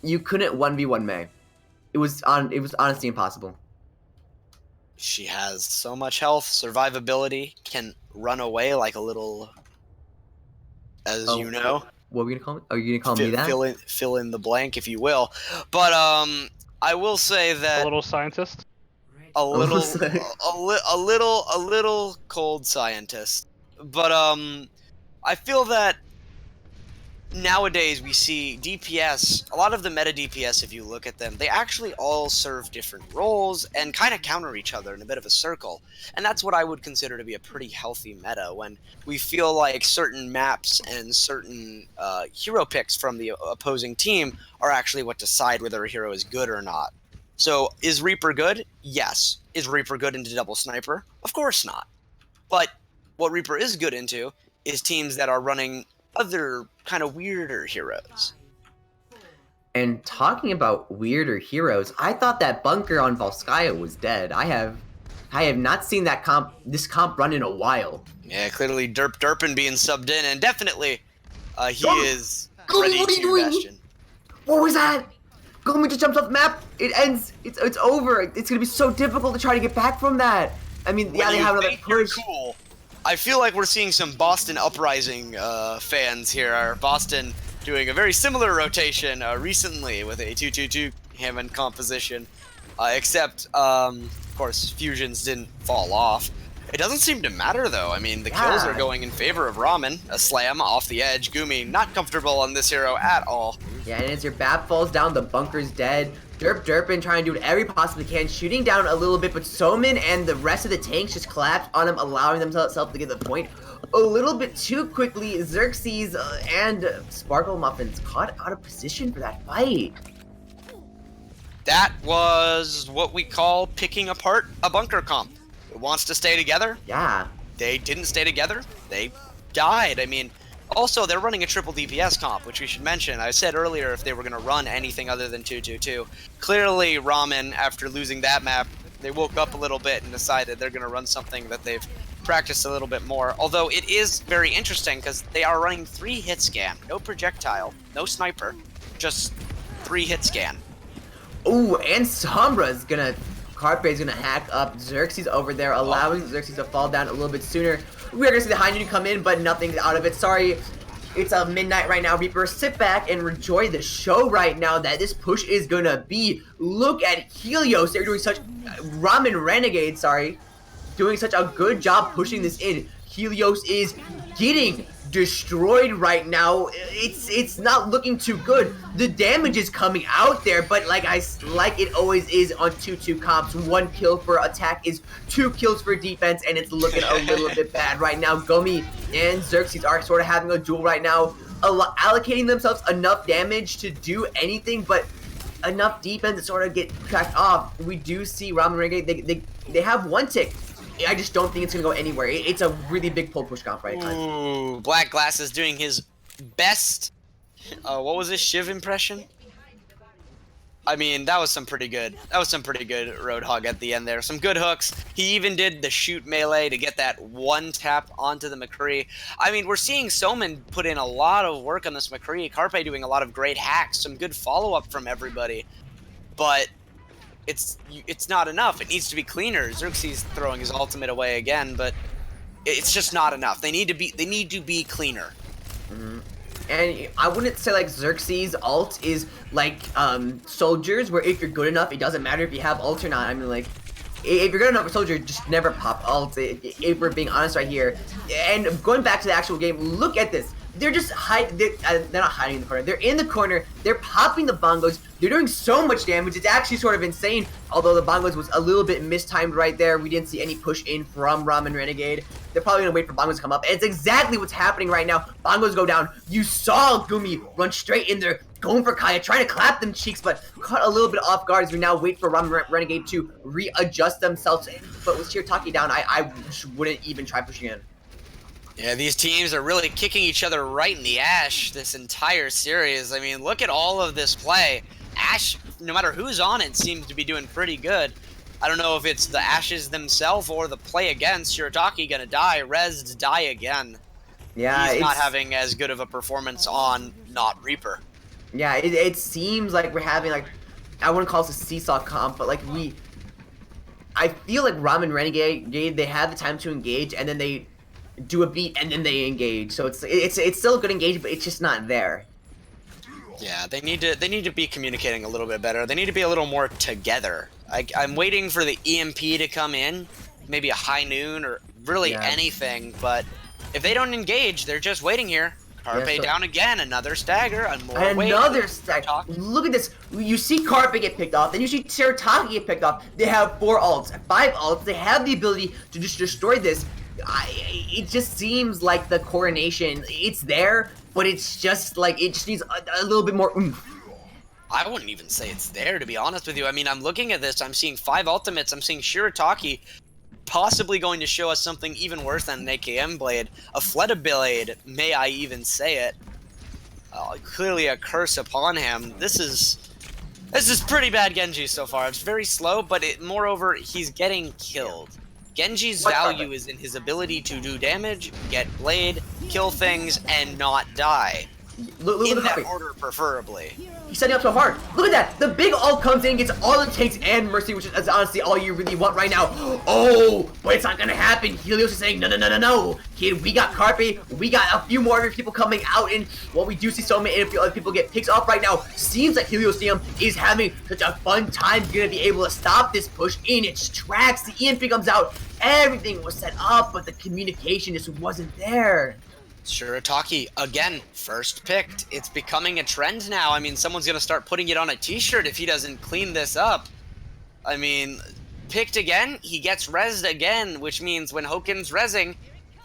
you couldn't 1v1 Mei. It was honestly impossible. she has so much health, survivability, can run away like a little, as you know. What are we gonna call me? Are you gonna call me that? Fill in the blank, if you will. But I will say that A little scientist. a little cold scientist. But I feel that nowadays we see DPS, a lot of the meta DPS, if you look at them, they actually all serve different roles and kind of counter each other in a bit of a circle. And that's what I would consider to be a pretty healthy meta, when we feel like certain maps and certain hero picks from the opposing team are actually what decide whether a hero is good or not. So is Reaper good? Yes. Is Reaper good into double sniper? Of course not. But what Reaper is good into is teams that are running other kind of weirder heroes. And talking about weirder heroes, I thought that bunker on Volskaya was dead. I have not seen this comp run in a while. Yeah, clearly Derpin being subbed in, and definitely he is Gomi, ready what are you to doing? Bastion. What was that? Gomi just jumps off the map. It ends. It's over. It's gonna be so difficult to try to get back from that. I mean, yeah, they have another push. Cool. I feel like we're seeing some Boston Uprising fans here. Boston doing a very similar rotation recently with a 2-2-2 Hammond composition, except, of course, fusions didn't fall off. It doesn't seem to matter, though. I mean, the kills are going in favor of Ramen. A slam off the edge. Gumi not comfortable on this hero at all. Yeah, and as your BAP falls down, the bunker's dead. Derpin trying to do whatever he possibly can, shooting down a little bit, but Somin and the rest of the tanks just collapse on him, allowing themselves to get the point a little bit too quickly. Xerxes and Sparkle Muffins caught out of position for that fight. That was what we call picking apart a bunker comp. It wants to stay together. Yeah. They didn't stay together. They died. I mean, also, they're running a triple DPS comp, which we should mention. I said earlier if they were going to run anything other than 2-2-2. Clearly, Ramen, after losing that map, they woke up a little bit and decided they're going to run something that they've practiced a little bit more. Although it is very interesting because they are running 3 hit scan. No projectile, no sniper, just 3 hit scan. Ooh, and Sombra's gonna... Carpe's gonna hack up Xerxes over there, allowing Xerxes to fall down a little bit sooner. We're gonna see the high unit come in, but nothing out of it. Sorry, It's a midnight right now, Reaper. Sit back and enjoy the show right now that this push is gonna be. Look at Helios. They're doing such... Ramen Renegade, sorry. Doing such a good job pushing this in. Helios is getting destroyed right now. It's not looking too good. The damage is coming out there, but like it always is on 2-2 comps, 1 kill for attack is 2 kills for defense, and it's looking a little bit bad right now. Gummy and Xerxes are sort of having a duel right now, allocating themselves enough damage to do anything, but enough defense to sort of get tracked off. We do see Ramen Renegade, they have 1 tick. I just don't think it's going to go anywhere. It's a really big pull push comp right now. Ooh, Black Glass is doing his best, what was his Shiv impression? I mean, that was some pretty good Roadhog at the end there. Some good hooks. He even did the shoot melee to get that 1 tap onto the McCree. I mean, we're seeing Soman put in a lot of work on this McCree. Carpe doing a lot of great hacks, some good follow-up from everybody. But it's not enough. It needs to be cleaner. Xerxes throwing his ultimate away again, but it's just not enough. They need to be cleaner. Mm-hmm. And I wouldn't say like Xerxes ult is like soldiers, where if you're good enough, it doesn't matter if you have ult or not. I mean, like, if you're good enough for soldier, just never pop ult, if we're being honest right here. And going back to the actual game, look at this. They're just they're not hiding in the corner. They're in the corner. They're popping the bongos. They're doing so much damage. It's actually sort of insane. Although the bongos was a little bit mistimed right there. We didn't see any push in from Ramen Renegade. They're probably going to wait for bongos to come up. And it's exactly what's happening right now. Bongos go down. You saw Gumi run straight in there, going for Kaya, trying to clap them cheeks, but caught a little bit off guard as we now wait for Ramen Renegade to readjust themselves. But with Shirataki down, I wouldn't even try pushing in. Yeah, these teams are really kicking each other right in the ash this entire series. I mean, look at all of this play. Ash, no matter who's on it, seems to be doing pretty good. I don't know if it's the Ashes themselves or the play against. Shirataki gonna die. Rez die again. Yeah, he's not having as good of a performance on not Reaper. Yeah, it seems like we're having, like, I wouldn't call this a seesaw comp, but like I feel like Ramen Renegade, they have the time to engage, and then they do a beat, and then they engage. So it's still a good engage, but it's just not there. Yeah, they need to be communicating a little bit better. They need to be a little more together. I'm waiting for the EMP to come in, maybe a high noon or really anything. But if they don't engage, they're just waiting here. Carpe down again, another stagger, another stagger. Look at this. You see Carpe get picked off, then you see Shirataki get picked off. They have 4 ults, 5 ults. They have the ability to just destroy this. It just seems like the coronation, it's there, but it's just like, it just needs a little bit more oomph. I wouldn't even say it's there, to be honest with you. I mean, I'm looking at this, I'm seeing 5 ultimates, I'm seeing Shirataki possibly going to show us something even worse than an AKM blade. A Fleta blade, may I even say it. Clearly a curse upon him. This is pretty bad Genji so far. It's very slow, but moreover, he's getting killed. Genji's value is in his ability to do damage, get blade, kill things, and not die. In that order, preferably. He's setting up so hard. Look at that. The big ult comes in, gets all the tanks and Mercy, which is honestly all you really want right now. Oh, but it's not going to happen. Helios is saying, no. Kid, we got Carpe. We got a few more people coming out. And while we do see so many other people get picks off right now, seems like Helios Diem is having such a fun time. Going to be able to stop this push in its tracks. The EMP comes out. Everything was set up, but the communication just wasn't there. Shirataki, again, first picked. It's becoming a trend now. I mean, someone's going to start putting it on a t-shirt if he doesn't clean this up. I mean, picked again, he gets rezzed again, which means when Hoken's rezzing,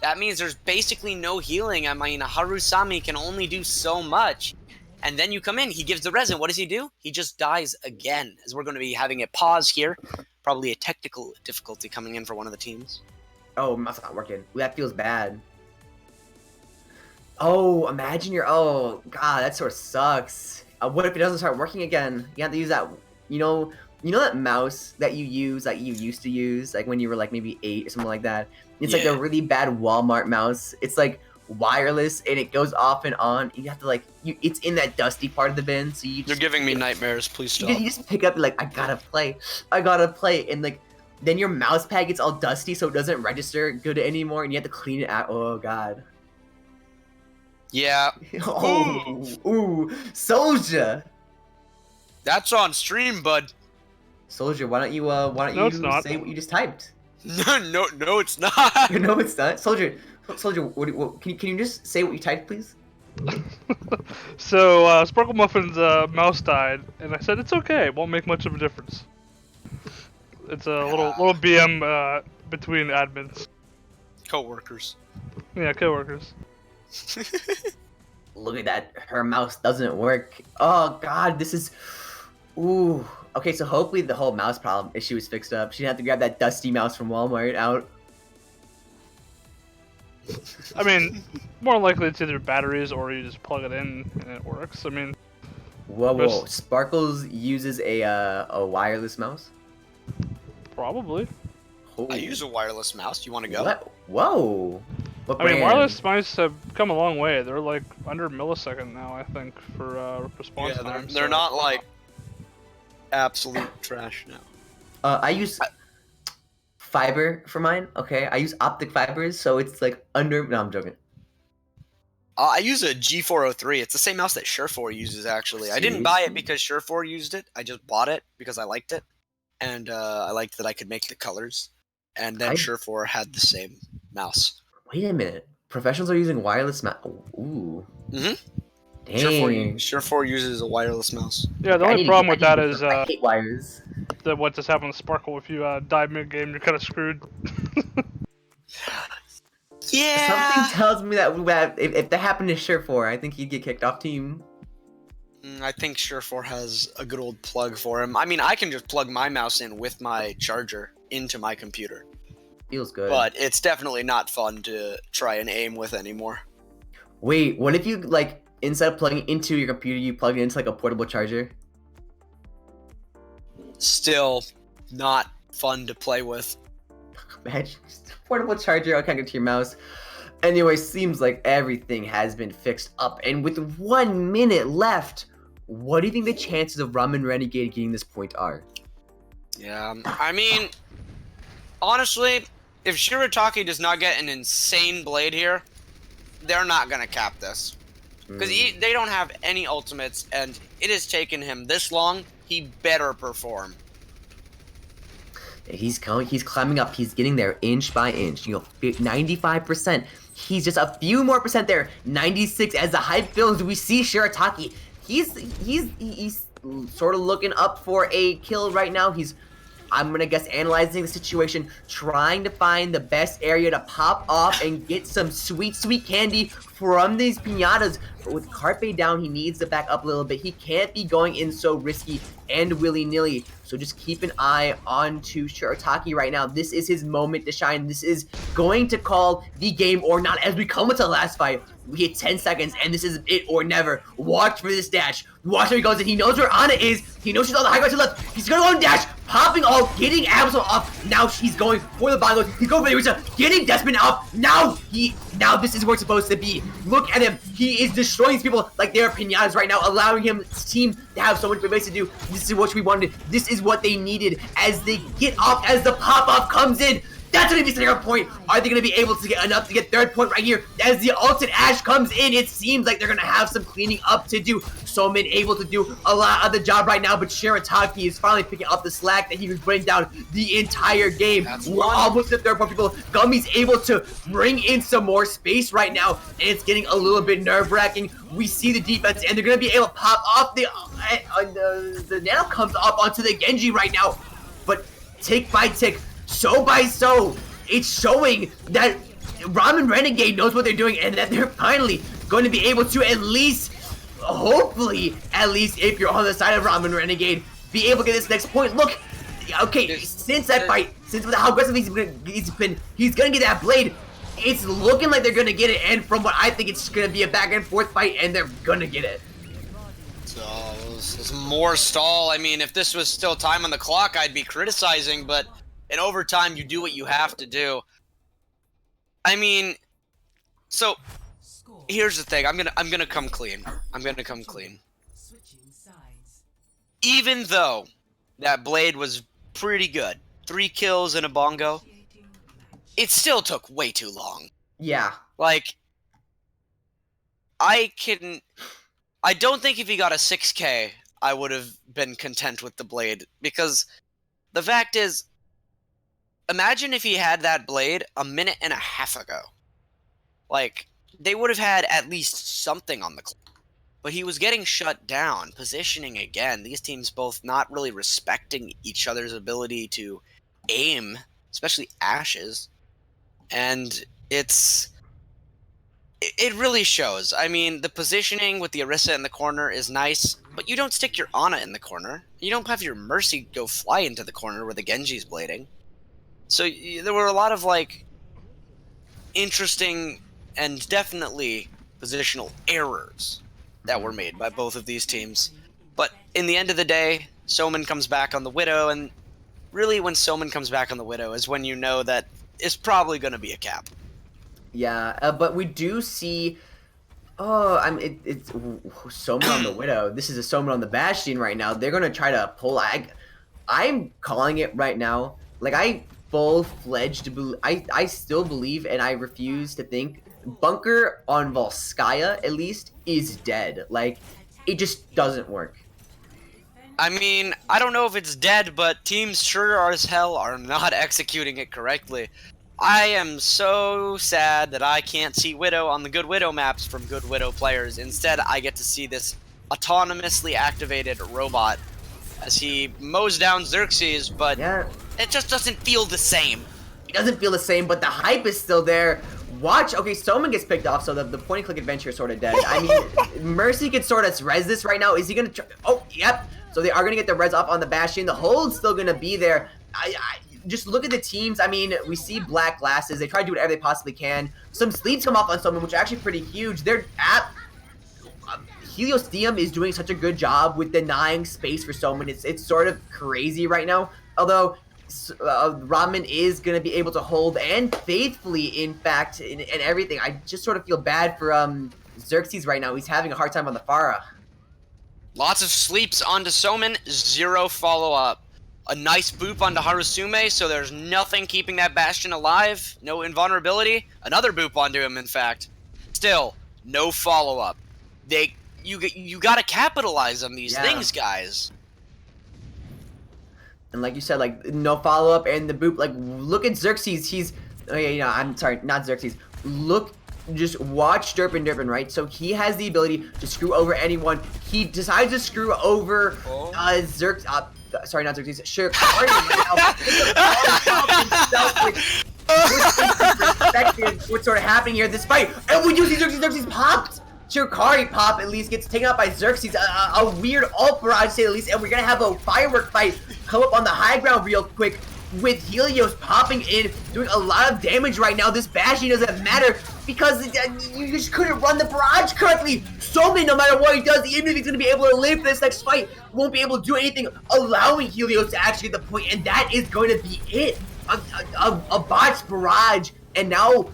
that means there's basically no healing. I mean, Harusami can only do so much. And then you come in, he gives the res, and what does he do? He just dies again, as we're going to be having a pause here. Probably a technical difficulty coming in for one of the teams. Oh, that's not working. That feels bad. Oh, imagine oh, God, that sort of sucks. What if it doesn't start working again? You have to use that, you know that mouse that you use, like you used to use, like when you were like maybe 8 or something like that? It's like a really bad Walmart mouse. It's like wireless and it goes off and on. You have to like, it's in that dusty part of the bin, so you just... You're giving me nightmares, please stop. You just pick up and like, I gotta play, and like, then your mouse pad gets all dusty so it doesn't register good anymore and you have to clean it out. Oh, God. Yeah, ooh, Soldier. that's on stream, bud. Soldier, why don't you No, it's not. say what you just typed? No, it's not. No, it's not. Soldier, can you just say what you typed, please? So, Sparkle Muffin's mouse died, and I said it's okay. It won't make much of a difference. It's a little BM between admins. Co-workers. Yeah, coworkers. Look at that. Her mouse doesn't work. Oh God, this is. Ooh. Okay, so hopefully the whole mouse problem issue is fixed up. She didn't have to grab that dusty mouse from Walmart out. I mean, more likely it's either batteries or you just plug it in and it works. I mean, Whoa. Sparkles uses a wireless mouse. probably. I use a wireless mouse. You want to go? What? Whoa. What I mean, brand? wireless mice have come a long way. They're like under a millisecond now, I think, for response Yeah, time. they're so- not like absolute trash now. I use fiber for mine. Okay, I use optic fibers, so it's like under. No, I'm joking. I use a G403. It's the same mouse that Sure4 uses, actually. I didn't buy it Seriously? because Sure4 used it. I just bought it because I liked it. And I liked that I could make the colors. And then I- Sure4 had the same mouse. Wait a minute. Professionals are using wireless mouse. Ooh. Mhm. Dang. Sure4 uses a wireless mouse. Yeah, the I only need to problem get- with that I need to is get- I hate wires. that what just happened with Sparkle. If you die mid-game, you're kind of screwed. Yeah! Something tells me that if that happened to Sure4, I think he'd get kicked off team. I think Sure4 has a good old plug for him. I mean, I can just plug my mouse in with my charger into my computer. Feels good. But it's definitely not fun to try and aim with anymore. Wait, what if you like instead of plugging it into your computer, you plug it into like a portable charger? Still not fun to play with. Imagine just a portable charger. I'll connect it to your mouse. Anyway, seems like everything has been fixed up, and with 1 minute left, what do you think the chances of Ramen Renegade getting this point are? Yeah, I mean, honestly, if Shirataki does not get an insane blade here, they're not gonna cap this. Because they don't have any ultimates, and it has taken him this long, he better perform. He's climbing up. He's getting there inch by inch. 95%. He's just a few more percent there. 96 as the hype builds. We see Shirataki. He's sort of looking up for a kill right now. I'm gonna guess analyzing the situation, trying to find the best area to pop off and get some sweet candy from these piñatas. But with Carpe down, he needs to back up a little bit. He can't be going in so risky and willy-nilly. So just keep an eye on to Shirataki right now. This is his moment to shine. This is going to call the game or not as we come into the last fight. We hit 10 seconds, and this is it or never. Watch for this dash. Watch where he goes, and he knows where Ana is. He knows she's on the high ground to the left. He's gonna go and dash, popping off, getting Absol off. Now she's going for the bongos. He's going for the Risa, getting Desmond off. Now this is where it's supposed to be. Look at him. He is destroying these people like they're piñatas right now, allowing his team to have so much space to do. This is what we wanted. This is what they needed as they get off, as the pop-off comes in. That's going to be second point. Are they going to be able to get enough to get third point right here? As the ulted Ash comes in, it seems like they're going to have some cleaning up to do. Somin able to do a lot of the job right now, but Shirataki is finally picking up the slack that he was putting down the entire game. We're almost at third point, people. Gummy's able to bring in some more space right now, and it's getting a little bit nerve-wracking. We see the defense, and they're going to be able to pop off the Nano comes up onto the Genji right now, but tick by tick, so by so, it's showing that Ramen Renegade knows what they're doing and that they're finally going to be able to at least, hopefully, at least if you're on the side of Ramen Renegade, be able to get this next point. Look, okay, since that fight, since how aggressive he's been, he's going to get that blade. It's looking like they're going to get it, and from what I think, it's going to be a back and forth fight, and they're going to get it. So, this is more stall. I mean, if this was still time on the clock, I'd be criticizing, but in overtime, you do what you have to do. I mean, so here's the thing. I'm gonna come clean. I'm gonna come clean. Even though that blade was pretty good, 3 kills and a bongo, it still took way too long. Yeah. Like, I don't think if he got a 6K, I would have been content with the blade, because the fact is, imagine if he had that blade a minute and a half ago. Like, they would have had at least something on the clock. But he was getting shut down, positioning again. These teams both not really respecting each other's ability to aim, especially Ashes. And it really shows. I mean, the positioning with the Orisa in the corner is nice, but you don't stick your Ana in the corner. You don't have your Mercy go fly into the corner where the Genji's blading. So there were a lot of, like, interesting and definitely positional errors that were made by both of these teams. But in the end of the day, Soman comes back on the Widow, and really when Soman comes back on the Widow is when you know that it's probably going to be a cap. Yeah, but we do see. Oh, it's Soman on the Widow. This is a Soman on the Bastion right now. They're gonna try to pull. I'm calling it right now. Like, I full-fledged. I still believe, and I refuse to think Bunker on Volskaya at least is dead. Like, it just doesn't work. I mean, I don't know if it's dead, but teams sure as hell are not executing it correctly. I am so sad that I can't see Widow on the Good Widow maps from Good Widow players. Instead, I get to see this autonomously activated robot as he mows down Xerxes, but Yeah, it just doesn't feel the same. it doesn't feel the same, but the hype is still there. Watch, okay, Soman gets picked off, so the point-and-click adventure is sort of dead. I mean, Mercy could sort of res this right now. Is he gonna try? Oh, yep. So they are gonna get the res off on the Bastion. The hold's still gonna be there. Just look at the teams. I mean, we see black glasses. They try to do whatever they possibly can. Some sleeves come off on someone, which are actually pretty huge. They're at Helios Diem is doing such a good job with denying space for Soman. It's sort of crazy right now. Although Ramen is going to be able to hold, and faithfully, in fact, in everything. I just sort of feel bad for Xerxes right now. He's having a hard time on the Pharah. Lots of sleeps onto Soman, 0 follow-up. A nice boop onto Harusume, so there's nothing keeping that Bastion alive. No invulnerability. Another boop onto him, in fact. Still, no follow-up. You gotta capitalize on these things, guys. And like you said, like, no follow-up and the boop. Like, look at Xerxes. He's... Okay, no, I'm sorry, not Xerxes. Look, just watch Durpin, right? So he has the ability to screw over anyone. He decides to screw over Xerxes... sorry, not Xerxes. Sure, perspective, what's sort of happening here this fight, and we do see Xerxes popped. Shirkari pop at least gets taken out by Xerxes, a weird ult barrage to say the least, and we're gonna have a firework fight come up on the high ground real quick with Helios popping in, doing a lot of damage right now. This Bastion doesn't matter because you just couldn't run the barrage correctly. Soman, no matter what he does, even if he's gonna be able to live for this next fight, won't be able to do anything, allowing Helios to actually get the point, and that is going to be it. A botched barrage, and now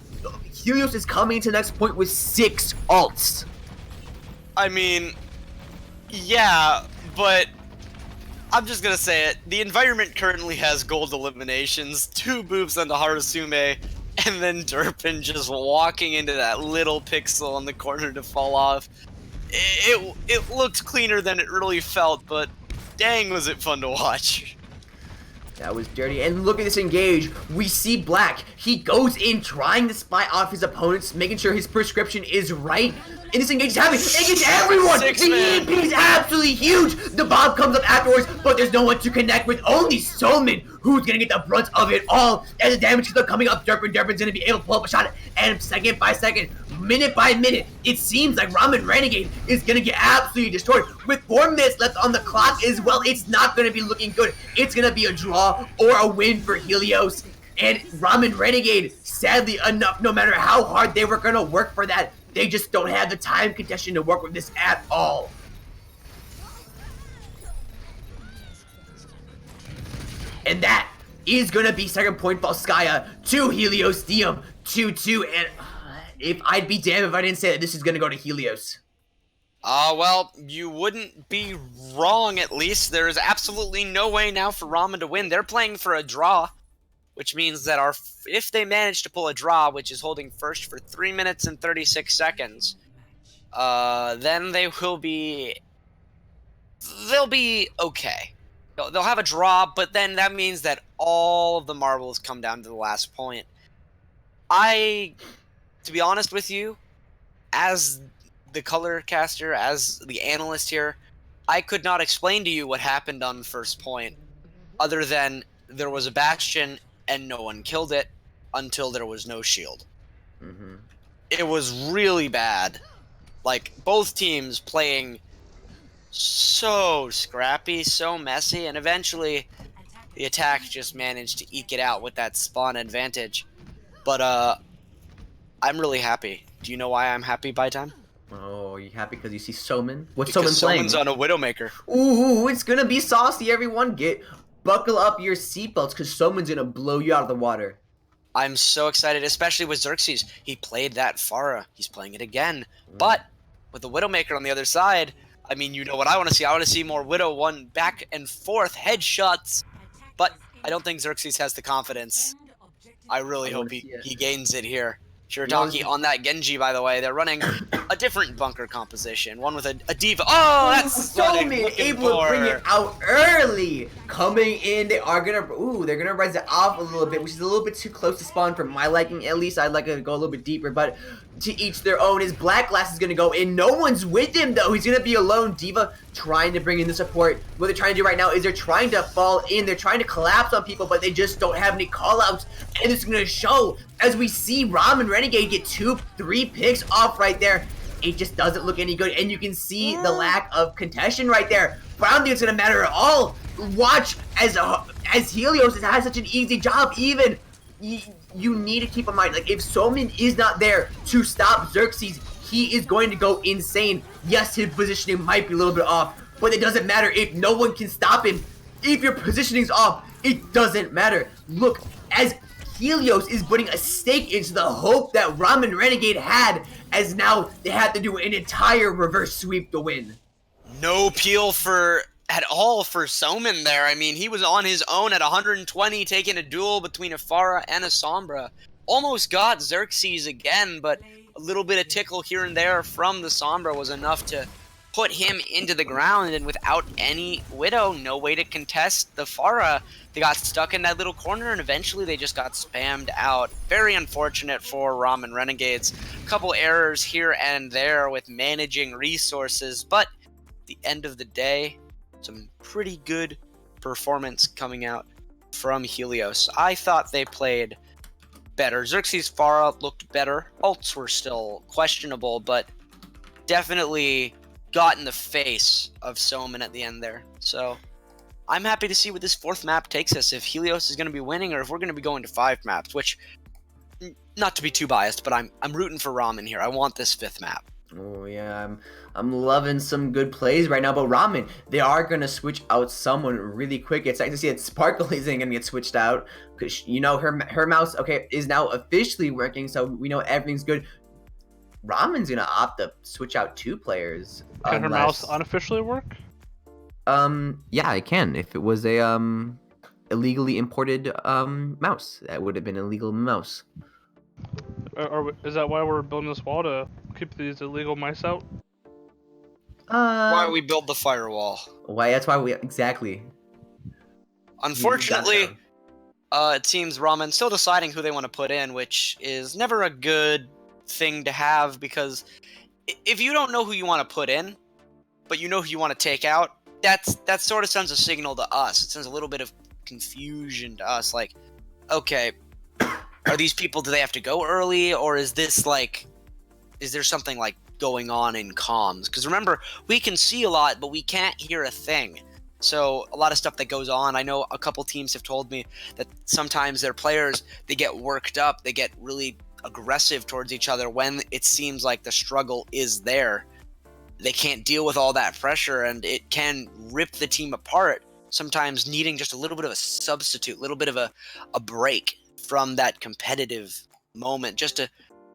Helios is coming to the next point with 6 ults. I mean, yeah, but I'm just gonna say it. The environment currently has gold eliminations, 2 boops onto Harusume, and then Durpin just walking into that little pixel in the corner to fall off. It looked cleaner than it really felt, but dang was it fun to watch. That was dirty. And look at this engage. We see Black. He goes in trying to spy off his opponents, making sure his prescription is right. And this engage is happening. It gets everyone. The EMP is absolutely huge. The bomb comes up afterwards, but there's no one to connect with. Only Soman, who's going to get the brunt of it all. As the damage is coming up, Durpin's going to be able to pull up a shot. And second by second, minute by minute, it seems like Ramen Renegade is going to get absolutely destroyed. With 4 minutes left on the clock as well, it's not going to be looking good. It's going to be a draw or a win for Helios. And Ramen Renegade, sadly enough, no matter how hard they were going to work for that, they just don't have the time condition to work with this at all. And that is going to be second point Volskaya to Helios Diem 2-2. And if I'd be damned if I didn't say that this is going to go to Helios. Well, you wouldn't be wrong at least. There is absolutely no way now for Ramen to win. They're playing for a draw, which means that if they manage to pull a draw, which is holding first for 3 minutes and 36 seconds, then they'll be okay. They'll have a draw, but then that means that all of the marbles come down to the last point. To be honest with you, as the color caster, as the analyst here, I could not explain to you what happened on first point, other than there was a bastion and no one killed it until there was no shield. Mm-hmm. It was really bad. Like, both teams playing so scrappy, so messy, and eventually the attack just managed to eke it out with that spawn advantage. But I'm really happy. Do you know why I'm happy, by time? Oh, are you happy because you see Soman? What's Because Soman playing? someone's on a Widowmaker. Ooh, it's gonna be saucy, everyone. Buckle up your seatbelts because someone's gonna blow you out of the water. I'm so excited, especially with Xerxes. He played that Pharah. He's playing it again. But with the Widowmaker on the other side, I mean, you know what I want to see. I want to see more Widow one back and forth headshots. But I don't think Xerxes has the confidence. I really hope he gains it here. Shirataki on that Genji, by the way. They're running a different bunker composition. One with a diva. Oh, that's Soman able to bring it out early. Coming in, they're gonna rise it off a little bit, which is a little bit too close to spawn for my liking. At least I'd like to go a little bit deeper, but to each their own. His Black Glass is gonna go in. No one's with him though. He's gonna be alone. Diva trying to bring in the support. What they're trying to do right now is they're trying to fall in. They're trying to collapse on people, but they just don't have any callouts, and it's gonna show as we see Ramen Renegade get 2-3 picks off right there. It just doesn't look any good, and you can see the lack of contention right there. But I don't think it's gonna matter at all. Watch as Helios has such an easy job. Even you need to keep in mind, like, if Soman is not there to stop Xerxes, he is going to go insane. Yes, his positioning might be a little bit off, but it doesn't matter if no one can stop him. If your positioning's off, it doesn't matter. Look, as Helios is putting a stake into the hope that Ramen Renegade had, as now they have to do an entire reverse sweep to win. No peel at all for Soman there. I mean, he was on his own at 120, taking a duel between a Pharah and a Sombra. Almost got Xerxes again, but a little bit of tickle here and there from the Sombra was enough to put him into the ground, and without any Widow, no way to contest the Pharah. They got stuck in that little corner, and eventually they just got spammed out. Very unfortunate for Ramen Renegades. A couple errors here and there with managing resources, but at the end of the day, some pretty good performance coming out from Helios. I thought they played better. Xerxes Pharah looked better. Ults were still questionable, but definitely got in the face of Soman at the end there. So I'm happy to see what this fourth map takes us, if Helios is going to be winning or if we're going to be going to 5 maps, which, not to be too biased, but I'm rooting for Ramen here. I want this 5th map. Oh yeah, I'm loving some good plays right now, but Ramen, they are gonna switch out someone really quick. It's nice to see that Sparkle isn't gonna get switched out, because you know her mouse is now officially working, so we know everything's good. Ramen's gonna opt to switch out 2 players. Can her mouse unofficially work? Yeah, it can. If it was a illegally imported mouse, that would have been an illegal mouse. Is that why we're building this wall, to keep these illegal mice out? Why we build the firewall? Why? That's why we exactly. Unfortunately, it seems Ramen still deciding who they want to put in, which is never a good thing to have, because if you don't know who you want to put in, but you know who you want to take out, that sort of sends a signal to us. It sends a little bit of confusion to us, like, okay, are these people, do they have to go early, or is this like, is there something like going on in comms? Because remember, we can see a lot, but we can't hear a thing. So a lot of stuff that goes on. I know a couple teams have told me that sometimes their players, they get worked up, they get really aggressive towards each other when it seems like the struggle is there. They can't deal with all that pressure, and it can rip the team apart, sometimes needing just a little bit of a substitute, a little bit of a break from that competitive moment, just to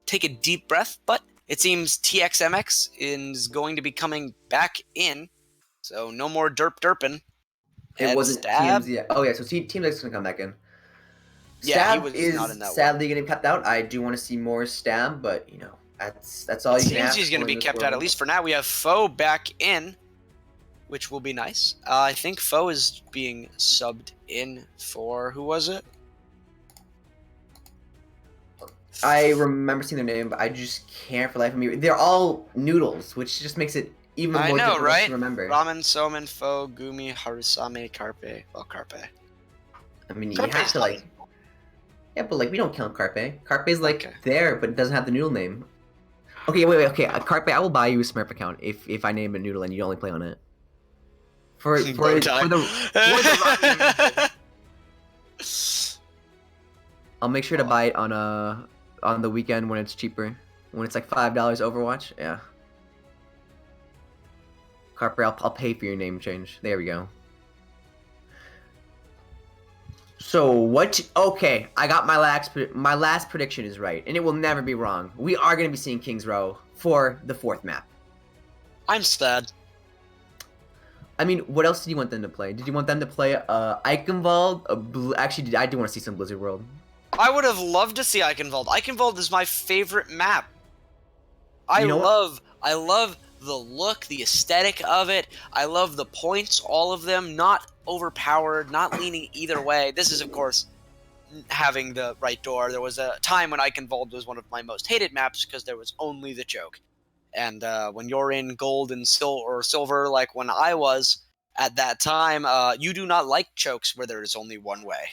take a deep breath. But it seems TXMX is going to be coming back in, so no more derping. It wasn't Stab. TMZ. Oh yeah, so Team X is gonna come back in. Yeah, Stab he was is not in that sadly getting kept out. I do want to see more Stab, but you know, That's all It you can seems ask he's going to for be in this kept out, at world. least for now. We have Foe back in, which will be nice. I think Foe is being subbed in for, who was it? I remember seeing their name, but I just can't for the life of me. They're all noodles, which just makes it even I more know, difficult right? to remember. Ramen, Somen, Foe, Gumi, Harusame, Carpe. Well, Carpe. I mean, you Carpe's have to like, fine. yeah, but like we don't count Carpe. Carpe's like Okay. there, but it doesn't have the noodle name. Okay, wait, okay, Carpe. I will buy you a Smurf account if I name a noodle and you only play on it. For Bow tie. the ramen I'll make sure to buy it on the weekend when it's cheaper. When it's like $5 Overwatch, yeah. Carpe, I'll pay for your name change. There we go. So what? Okay, I got my last prediction is right, and it will never be wrong. We are going to be seeing Kings Row for the 4th map. I'm sad. I mean, what else did you want them to play? Did you want them to play Eichenwald? Actually, I do want to see some Blizzard World. I would have loved to see Eichenwald. Eichenwald is my favorite map. I You know what? love the look, the aesthetic of it. I love the points, all of them, not overpowered, not leaning either way. This is, of course, having the right door. There was a time when Eichenwald was one of my most hated maps because there was only the choke. And when you're in gold and silver, like when I was at that time, you do not like chokes where there is only one way.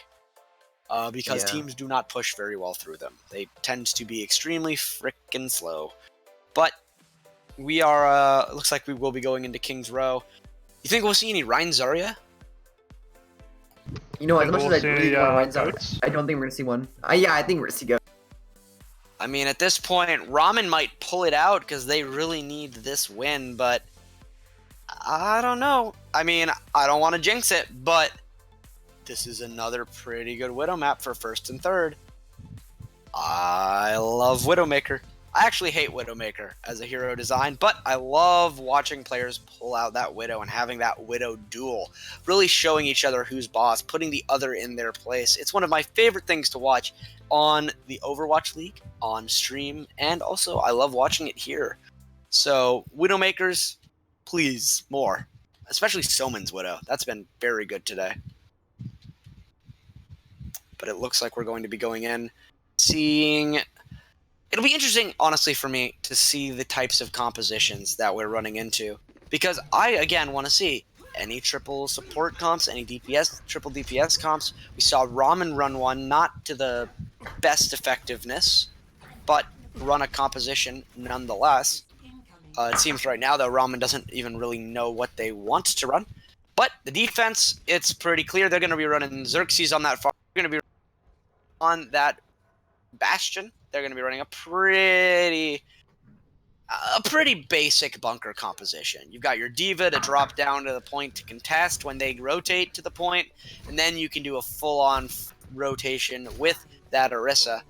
Because Yeah. teams do not push very well through them. They tend to be extremely frickin' slow. But we are, looks like we will be going into King's Row. You think we'll see any Rein Zarya? You know, as Think much we'll as I see really any, want Ryan's goats? I don't think we're gonna see one. Yeah, I think we're gonna see go. I mean, at this point, Ramen might pull it out because they really need this win, but I don't know. I mean, I don't want to jinx it, but this is another pretty good Widow map for 1st and 3rd. I love Widowmaker. I actually hate Widowmaker as a hero design, but I love watching players pull out that Widow and having that Widow duel. Really showing each other who's boss, putting the other in their place. It's one of my favorite things to watch on the Overwatch League, on stream, and also I love watching it here. So, Widowmakers, please, more. Especially Soman's Widow. That's been very good today. But it looks like we're going to be going in, seeing... It'll be interesting, honestly, for me to see the types of compositions that we're running into. Because I, again, want to see any triple support comps, any DPS, triple DPS comps. We saw Ramen run one, not to the best effectiveness, but run a composition nonetheless. It seems right now, though, Ramen doesn't even really know what they want to run. But the defense, it's pretty clear. They're going to be running Xerxes on that far. They're going to be on that Bastion. They're going to be running a pretty basic bunker composition. You've got your Diva to drop down to the point to contest when they rotate to the point, and then you can do a full-on rotation with that Orisa.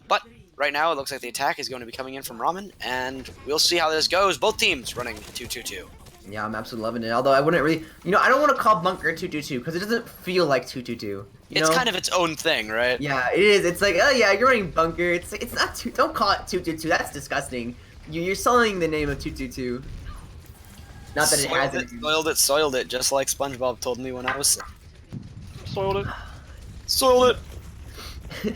But right now, it looks like the attack is going to be coming in from Ramen, and we'll see how this goes. Both teams running 2-2-2. Yeah, I'm absolutely loving it. Although I wouldn't really, I don't want to call bunker 2-2-2 because it doesn't feel like 2-2-2. It's kind of its own thing, right? Yeah, it is. It's like, oh yeah, you're running bunker. It's not don't call it 2-2-2. That's disgusting. You're sullying the name of 2-2-2. Not that it has it. Soiled it, just like SpongeBob told me when I was sick. Soiled it. Soiled it.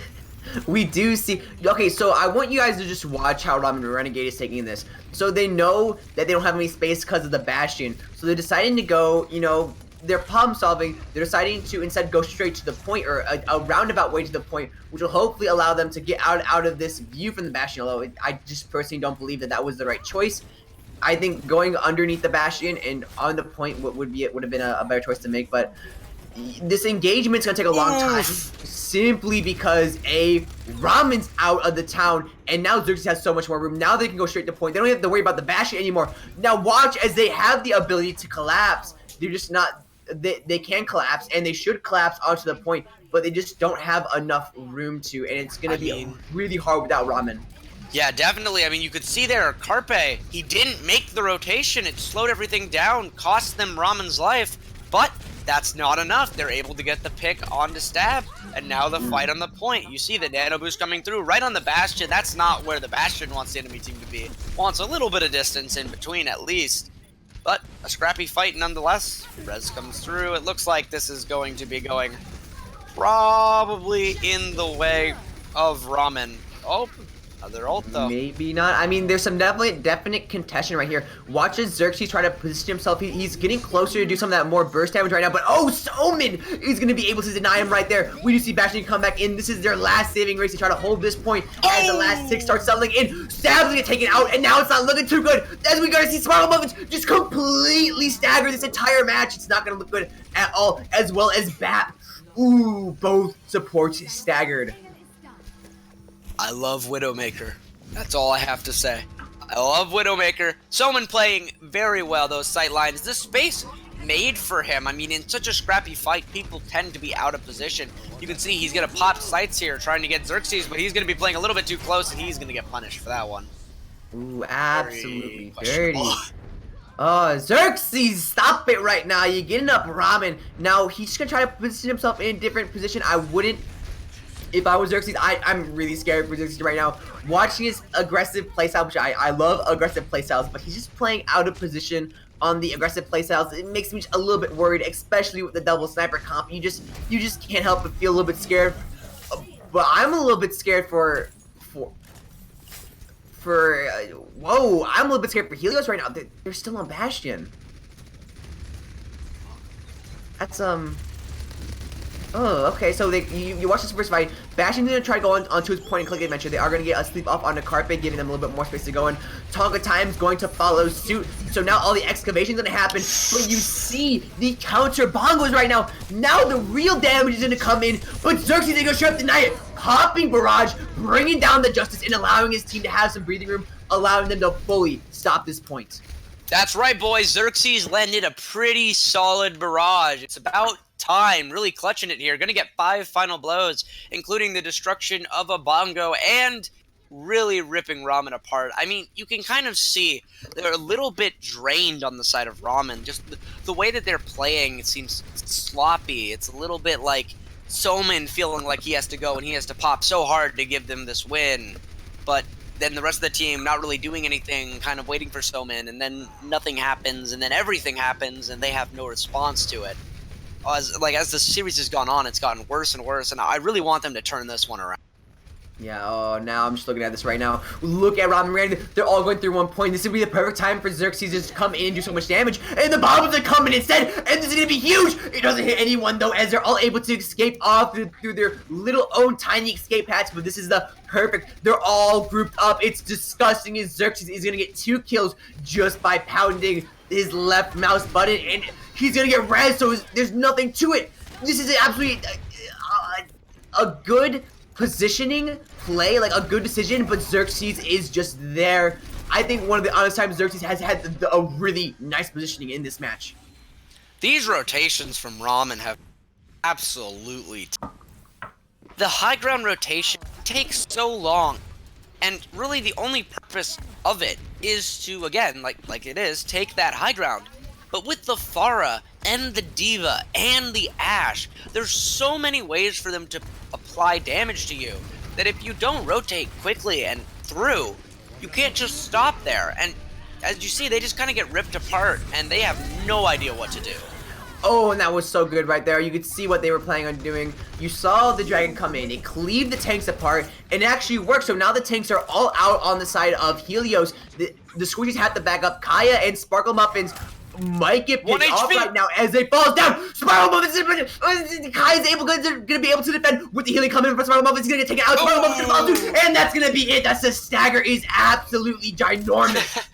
We do see. Okay, so I want you guys to just watch how Ramen Renegade is taking this. So they know that they don't have any space because of the Bastion. So they're deciding to go, they're problem solving. They're deciding to instead go straight to the point, or a roundabout way to the point, which will hopefully allow them to get out of this view from the Bastion. Although I just personally don't believe that was the right choice. I think going underneath the Bastion and on the point would have been a better choice to make. But this engagement's gonna take a long time, simply because Ramen's out of the town, and now Xerxes has so much more room. Now they can go straight to point. They don't have to worry about the Bastion anymore. Now watch as they have the ability to collapse. They're just not. They can collapse, and they should collapse onto the point, but they just don't have enough room to, and it's gonna be really hard without Ramen. Yeah, definitely. I mean, you could see there, Carpe, he didn't make the rotation. It slowed everything down, cost them Ramen's life, but that's not enough. They're able to get the pick onto Stab, and now the fight on the point. You see the nano boost coming through right on the Bastion. That's not where the Bastion wants the enemy team to be. Wants a little bit of distance in between at least. But a scrappy fight nonetheless. Rez comes through. It looks like this is going to be going probably in the way of Ramen. Oh, another ult though. Maybe not. I mean, there's some definite contention right here. Watch as Xerxes try to position himself. He's getting closer to do some of that more burst damage right now. But oh, Soman is going to be able to deny him right there. We do see Bastion come back in. This is their last saving race to try to hold this point as the last 6 starts settling in. Stab's going to get taken out, and now it's not looking too good. As we got to see Smart Muffins just completely stagger this entire match. It's not going to look good at all, as well as Bat. Ooh, both supports staggered. I love Widowmaker. That's all I have to say. I love Widowmaker. Soman playing very well those sight lines. This space made for him. I mean, in such a scrappy fight, people tend to be out of position. You can see he's going to pop sights here trying to get Xerxes, but he's going to be playing a little bit too close, and he's going to get punished for that one. Ooh, absolutely dirty. Oh, Xerxes, stop it right now. You're getting up Ramen. Now, he's just going to try to position himself in a different position. I wouldn't. If I was Xerxes, I'm really scared for Xerxes right now. Watching his aggressive playstyle, which I love aggressive playstyles, but he's just playing out of position on the aggressive playstyles. It makes me just a little bit worried, especially with the double sniper comp. You just can't help but feel a little bit scared. But I'm a little bit scared for whoa, I'm a little bit scared for Helios right now. They're still on Bastion. That's Oh, okay, so you watch this first fight. Bastion's gonna try to go onto his point and click adventure. They are gonna get a sleep off on the carpet, giving them a little bit more space to go in. Tonka Time's going to follow suit. So now all the excavation's gonna happen. But you see the counter bongos right now. Now the real damage is gonna come in. But Xerxes is gonna straight up deny it. Popping barrage, bringing down the Justice, and allowing his team to have some breathing room, allowing them to fully stop this point. That's right, boys. Xerxes landed a pretty solid barrage. It's about time, really clutching it here. Gonna get 5 final blows, including the destruction of a bongo and really ripping Ramen apart. I mean, you can kind of see they're a little bit drained on the side of Ramen. Just the way that they're playing, it seems sloppy. It's a little bit like Soman feeling like he has to go and he has to pop so hard to give them this win. But then the rest of the team not really doing anything, kind of waiting for Soman, and then nothing happens, and then everything happens, and they have no response to it. As the series has gone on, it's gotten worse and worse, and I really want them to turn this one around. Yeah, oh, now I'm just looking at this right now. Look at Ramen Rand. They're all going through one point. This would be the perfect time for Xerxes to just come in and do so much damage. And the bombs are coming instead, and this is going to be huge. It doesn't hit anyone, though, as they're all able to escape off through their little own tiny escape hatch. But this is the perfect. They're all grouped up. It's disgusting as Xerxes is going to get 2 kills just by pounding his left mouse button. And he's going to get res, so there's nothing to it. This is absolutely a good positioning play, like a good decision, but Xerxes is just there. I think one of the honest times Xerxes has had a really nice positioning in this match. These rotations from Ramen have absolutely... The high ground rotation takes so long, and really the only purpose of it is to, again, like it is, take that high ground. But with the Pharah and the Diva and the Ashe, there's so many ways for them to apply damage to you that if you don't rotate quickly and through, you can't just stop there. And as you see, they just kind of get ripped apart and they have no idea what to do. Oh, and that was so good right there. You could see what they were planning on doing. You saw the dragon come in. It cleaved the tanks apart, and it actually worked. So now the tanks are all out on the side of Helios. The Squishies have to back up. Kaya and Sparkle Muffins might get picked off right now as they fall down. Sparkle Muffins, Kaya's gonna be able to defend with the healing coming in from Sparkle Muffins. He's gonna get taken out. Sparkle Muffins gonna fall too, and that's gonna be it. That's the stagger is absolutely ginormous.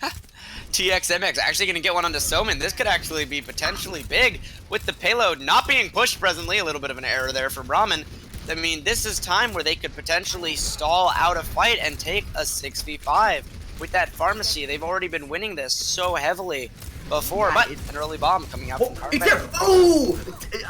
TXMX actually going to get one onto Soman. This could actually be potentially big with the payload not being pushed presently. A little bit of an error there from Ramen. I mean, this is time where they could potentially stall out a fight and take a 6v5. With that pharmacy, they've already been winning this so heavily before, but an early bomb coming out from Carpet. Oh!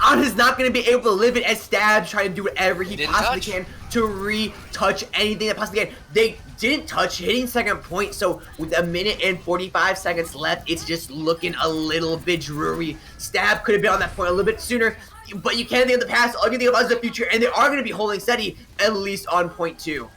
Anna's not going to be able to live it as Stab's trying to do whatever he possibly can to retouch anything that possibly can. They didn't touch, hitting second point. So with a minute and 45 seconds left, it's just looking a little bit dreary. Stab could have been on that point a little bit sooner, but you can't think of the past. All you think about is the future, and they are going to be holding steady, at least on point 2.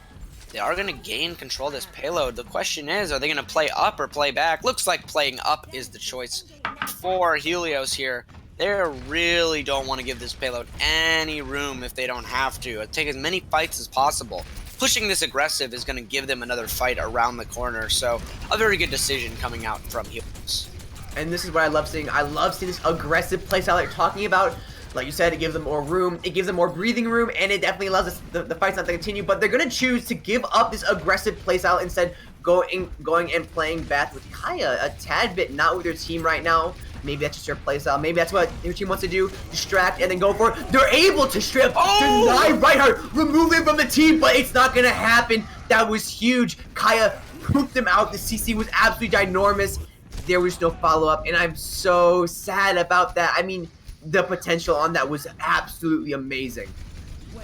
They are going to gain control of this payload. The question is, are they going to play up or play back? Looks like playing up is the choice for Helios here. They really don't want to give this payload any room if they don't have to. Take as many fights as possible. Pushing this aggressive is going to give them another fight around the corner. So a very good decision coming out from Helios. And this is what I love seeing. I love seeing this aggressive playstyle that you're talking about. Like you said, it gives them more room, it gives them more breathing room, and it definitely allows us the fights not to continue. But they're going to choose to give up this aggressive playstyle, instead going and playing back with Kaya a tad bit, not with your team right now. Maybe that's just your playstyle. Maybe that's what your team wants to do, distract and then go for it. They're able to strip, deny Reinhardt, remove him from the team, but it's not going to happen. That was huge. Kaya pooped him out. The CC was absolutely ginormous. There was no follow-up, and I'm so sad about that. I mean, the potential on that was absolutely amazing.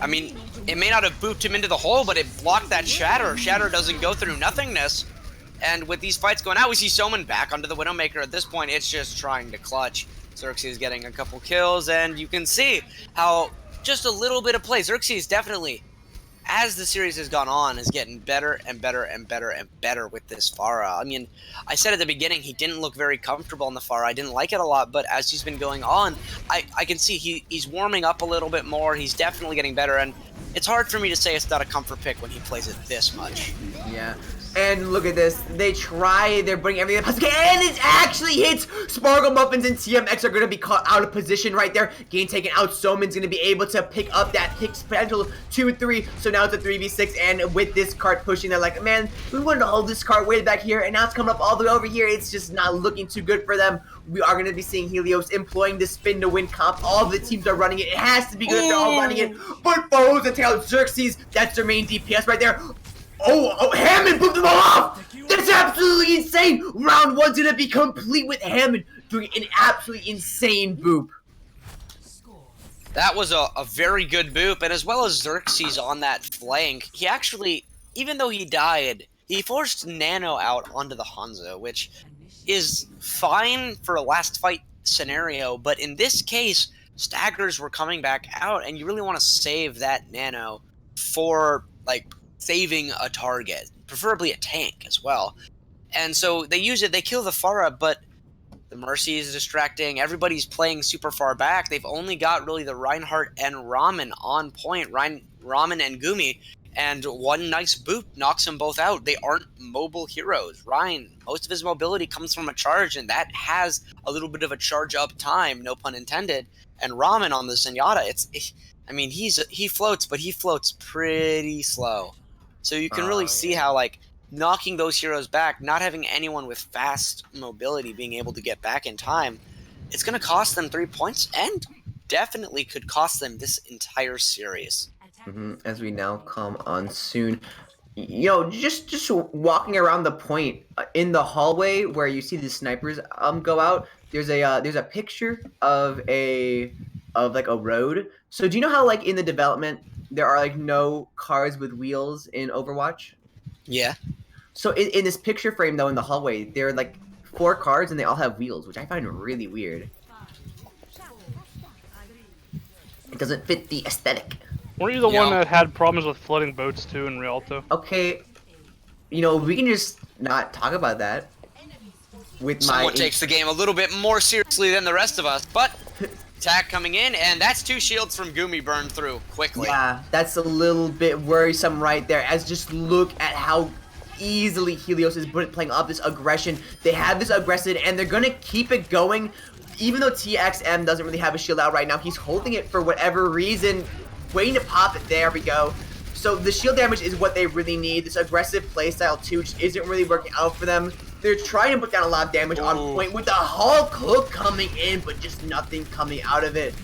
I mean, it may not have booped him into the hole, but it blocked that shatter. Shatter doesn't go through nothingness. And with these fights going out, we see Soman back onto the Widowmaker. At this point, it's just trying to clutch. Xerxes getting a couple kills, and you can see how just a little bit of play. Xerxes definitely, as the series has gone on, is getting better and better and better and better with this Pharah. I mean, I said at the beginning he didn't look very comfortable in the Pharah. I didn't like it a lot, but as he's been going on, I can see he's warming up a little bit more. He's definitely getting better, and it's hard for me to say it's not a comfort pick when he plays it this much. Yeah. And look at this. They try, they're bringing everything up, and it actually hits. Sparkle Muffins and TMX are going to be caught out of position right there. Gain taken out. Soman's going to be able to pick up that pick potential 2-3. So now it's a 3v6, and with this cart pushing, they're like, man, we wanted to hold this cart way back here, and now it's coming up all the way over here. It's just not looking too good for them. We are going to be seeing Helios employing the spin to win comp. All of the teams are running it. It has to be good if they're all running it. But Foes to take out Xerxes. That's their main DPS right there. Oh, Hammond booped them all off! That's absolutely insane! Round 1's gonna be complete with Hammond doing an absolutely insane boop. That was a very good boop, and as well as Xerxes on that flank, he actually, even though he died, he forced Nano out onto the Hanzo, which is fine for a last fight scenario, but in this case, staggers were coming back out, and you really want to save that Nano for, like, saving a target, preferably a tank as well. And so they use it, they kill the Pharah, but the Mercy is distracting, everybody's playing super far back. They've only got really the Reinhardt and Ramen on point, Ramen and Gumi, and one nice boop knocks them both out. They aren't mobile heroes. Ryan, most of his mobility comes from a charge, and that has a little bit of a charge up time, no pun intended. And Ramen on the Zenyatta, I mean, he floats, but he floats pretty slow. So you can really see how, like, knocking those heroes back, not having anyone with fast mobility being able to get back in time, it's going to cost them 3 points, and definitely could cost them this entire series. As we now come on soon, you know, just walking around the point in the hallway where you see the snipers go out. There's a picture of like a road. So do you know how, like, in the development there are, like, no cars with wheels in Overwatch? Yeah. So in this picture frame, though, in the hallway, there are, like, 4 cars and they all have wheels, which I find really weird. It doesn't fit the aesthetic. Weren't you the one that had problems with flooding boats too in Rialto? Okay, you know, we can just not talk about that. Someone takes the game a little bit more seriously than the rest of us, but attack coming in, and that's 2 shields from Gumi burned through quickly. Yeah, that's a little bit worrisome right there, as just look at how easily Helios is playing up this aggression. They have this aggression, and they're gonna keep it going, even though TXM doesn't really have a shield out right now. He's holding it for whatever reason, waiting to pop it. There we go. So the shield damage is what they really need. This aggressive playstyle too just isn't really working out for them. They're trying to put down a lot of damage on point with the Hulk hook coming in, but just nothing coming out of it.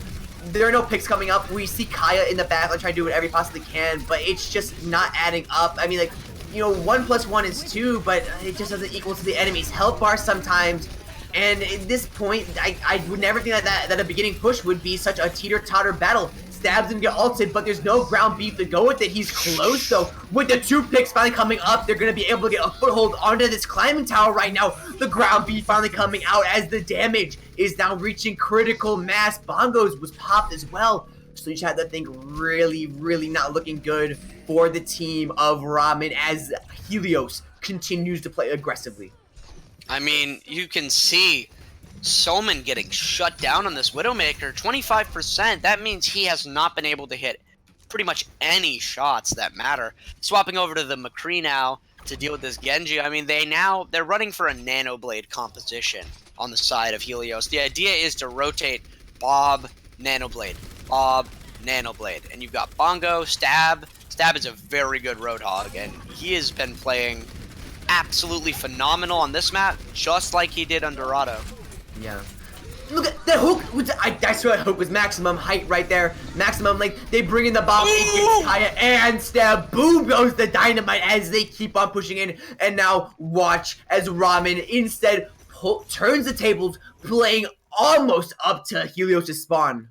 There are no picks coming up. We see Kaya in the back trying to do whatever he possibly can, but it's just not adding up. I mean, like, you know, 1 + 1 is 2, but it just doesn't equal to the enemy's health bar sometimes. And at this point, I would never think that a beginning push would be such a teeter-totter battle. Stab's gonna get ulted, but there's no ground beef to go with it. He's close though. With the 2 picks finally coming up, they're gonna be able to get a foothold onto this climbing tower right now. The ground beef finally coming out as the damage is now reaching critical mass. Bongos was popped as well. So you just have to think really, really not looking good for the team of Ramen as Helios continues to play aggressively. I mean, you can see Soman getting shut down on this Widowmaker. 25%. That means he has not been able to hit pretty much any shots that matter. Swapping over to the McCree now to deal with this Genji. I mean, they're running for a Nano Blade composition on the side of Helios. The idea is to rotate Bob, Nano Blade, Bob, Nano Blade, and you've got Bongo, Stab. Stab is a very good Roadhog, and he has been playing absolutely phenomenal on this map, just like he did on Dorado. Yeah. Look at that hook! I swear that hook was maximum height right there. Maximum length. They bring in the bomb. It gets Kaya and Stab. Boom goes the dynamite as they keep on pushing in. And now watch as Ramen instead turns the tables, playing almost up to Helios' spawn.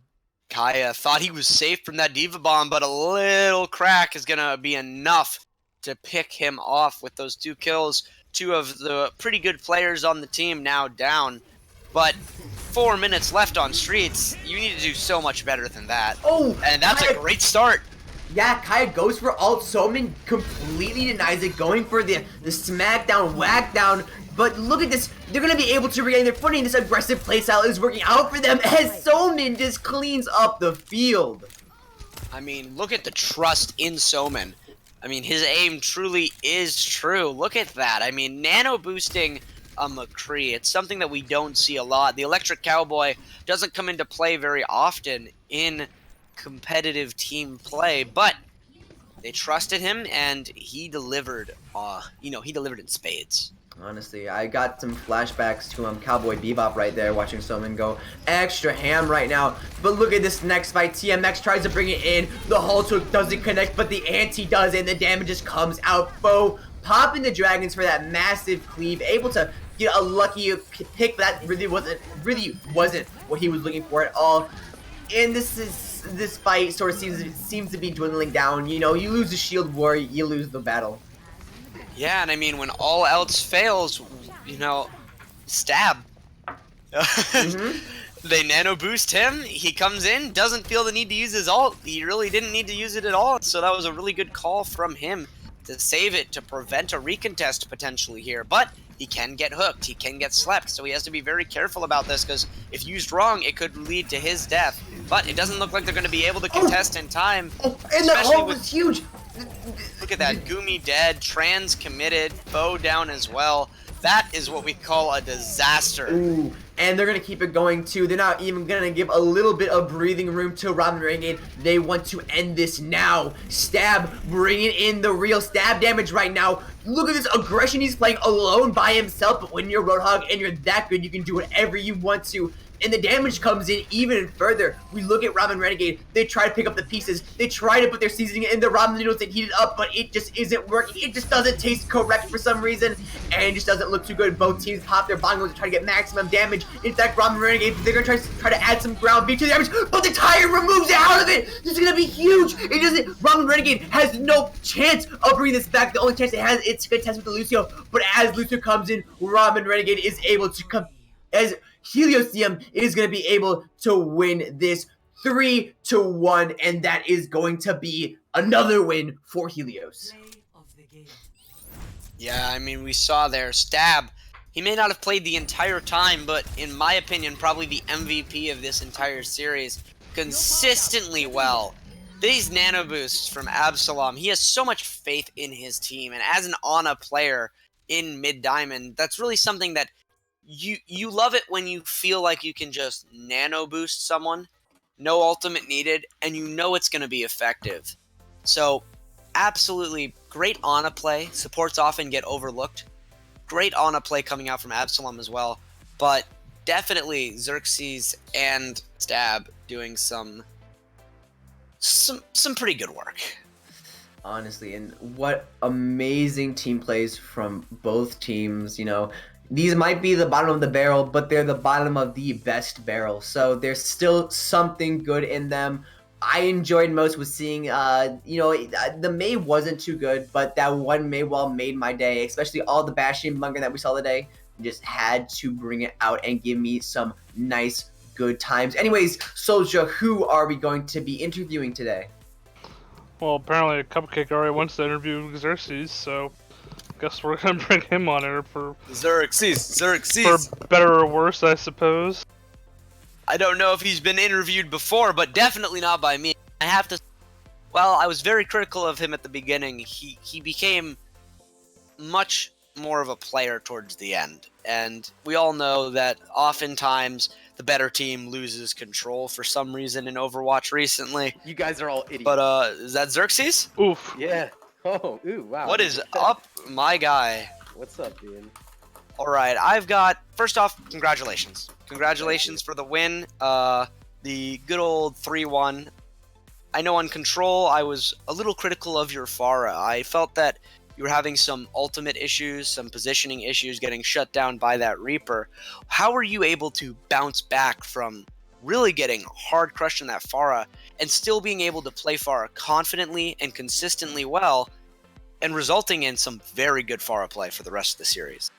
Kaya thought he was safe from that Diva Bomb, but a little crack is going to be enough to pick him off with those 2 kills. 2 of the pretty good players on the team now down. But 4 minutes left on Streets. You need to do so much better than that. Oh! And that's a great start. Yeah, Kaya goes for ult. Soman completely denies it, going for the smackdown, whack down. But look at this. They're going to be able to regain their footing. This aggressive playstyle is working out for them as Soman just cleans up the field. I mean, look at the trust in Soman. I mean, his aim truly is true. Look at that. I mean, nano boosting a McCree. It's something that we don't see a lot. The Electric Cowboy doesn't come into play very often in competitive team play, but they trusted him and he delivered. He delivered in spades. Honestly, I got some flashbacks to Cowboy Bebop right there, watching Soman go extra ham right now. But look at this next fight. TMX tries to bring it in. The Hulk hook doesn't connect, but the anti does, and the damage just comes out. Bo popping the dragons for that massive cleave, able to get a lucky pick, but that really wasn't what he was looking for at all. And this fight sort of seems to be dwindling down. You know, you lose the shield war, you lose the battle. Yeah, and I mean, when all else fails, Stab. They nano boost him, he comes in, doesn't feel the need to use his ult. He really didn't need to use it at all, so that was a really good call from him to save it, to prevent a recontest potentially here. But he can get hooked, he can get slept, so he has to be very careful about this, because if used wrong, it could lead to his death. But it doesn't look like they're going to be able to contest in time. And the ult was huge! Look at that, Gumi dead, Trans committed, Bo down as well. That is what we call a disaster. Ooh, and they're going to keep it going too. They're not even going to give a little bit of breathing room to Ramen Renegade. They want to end this now. Stab bringing in the real stab damage right now. Look at this aggression. He's playing alone by himself, but when you're Roadhog and you're that good, you can do whatever you want to. And the damage comes in even further. We look at Ramen Renegade. They try to pick up the pieces. They try to put their seasoning in the ramen noodles and heat it up, but it just isn't working. It just doesn't taste correct for some reason, and it just doesn't look too good. Both teams pop their bongos to try to get maximum damage. In fact, Ramen Renegade, they're gonna try to add some ground beef to the damage, but the tire removes it out of it. This is gonna be huge. It doesn't. Ramen Renegade has no chance of bringing this back. The only chance it has, it's contest with the Lucio. But as Lucio comes in, Ramen Renegade is able to come as Helios Diem is going to be able to win this 3-1, and that is going to be another win for Helios. Yeah, I mean, we saw there, Stab. He may not have played the entire time, but in my opinion, probably the MVP of this entire series. Consistently well. These nano boosts from Absalom, he has so much faith in his team, and as an Ana player in Mid Diamond, that's really something that you love it when you feel like you can just nano boost someone, no ultimate needed, and you know it's going to be effective. So, absolutely great Ana play. Supports often get overlooked. Great Ana play coming out from Absalom as well. But definitely Xerxes and Stab doing some pretty good work. Honestly, and what amazing team plays from both teams, These might be the bottom of the barrel, but they're the bottom of the best barrel. So there's still something good in them. I enjoyed most was seeing, the May wasn't too good, but that one May wall made my day, especially all the bashing bunker that we saw today. Just had to bring it out and give me some nice, good times. Anyways, Soldier, who are we going to be interviewing today? Well, apparently Cupcake already wants to interview Xerxes, so guess we're gonna bring him on here for Xerxes. better or worse, I suppose. I don't know if he's been interviewed before, but definitely not by me. I have to. Well, I was very critical of him at the beginning. He became much more of a player towards the end, and we all know that oftentimes the better team loses control for some reason in Overwatch recently. You guys are all idiots. But is that Xerxes? Oof. Yeah. Oh, ooh, wow. What is up, my guy? What's up, dude? All right, I've got. First off, congratulations! Congratulations for the win. The good old 3-1. I know on Control, I was a little critical of your Pharah. I felt that you were having some ultimate issues, some positioning issues, getting shut down by that Reaper. How were you able to bounce back from really getting hard crushed in that Pharah and still being able to play Pharah confidently and consistently well, and resulting in some very good Pharah play for the rest of the series?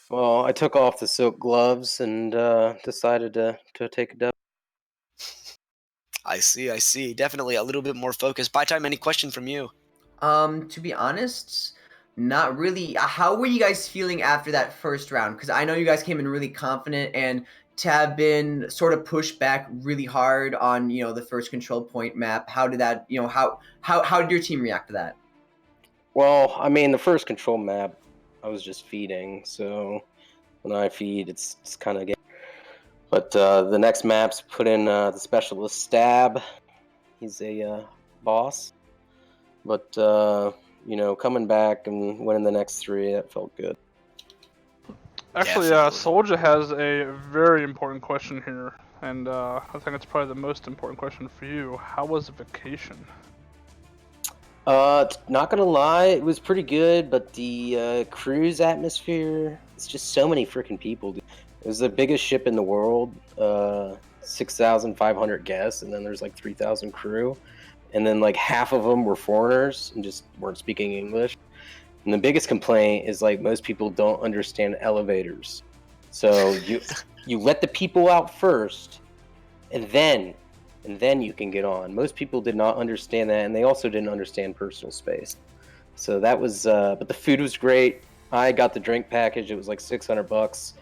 Well, I took off the silk gloves and decided to take a dub. I see. Definitely a little bit more focused. By time, any question from you? To be honest, not really. How were you guys feeling after that first round? Because I know you guys came in really confident, and to have been sort of pushed back really hard on, the first control point map. How did that, how did your team react to that? Well, I mean, the first control map, I was just feeding, so when I feed, it's kind of. But the next maps put in the specialist Stab. He's a boss. But, coming back and winning the next 3, that felt good. Actually, Soldier has a very important question here, and I think it's probably the most important question for you. How was the vacation? Not gonna lie, it was pretty good, but the cruise atmosphere, it's just so many freaking people, dude. It was the biggest ship in the world, 6,500 guests, and then there's like 3,000 crew. And then like half of them were foreigners and just weren't speaking English. And the biggest complaint is like most people don't understand elevators. So you let the people out first, and then you can get on. Most people did not understand that, and they also didn't understand personal space. So that was, but the food was great. I got the drink package. It was like $600,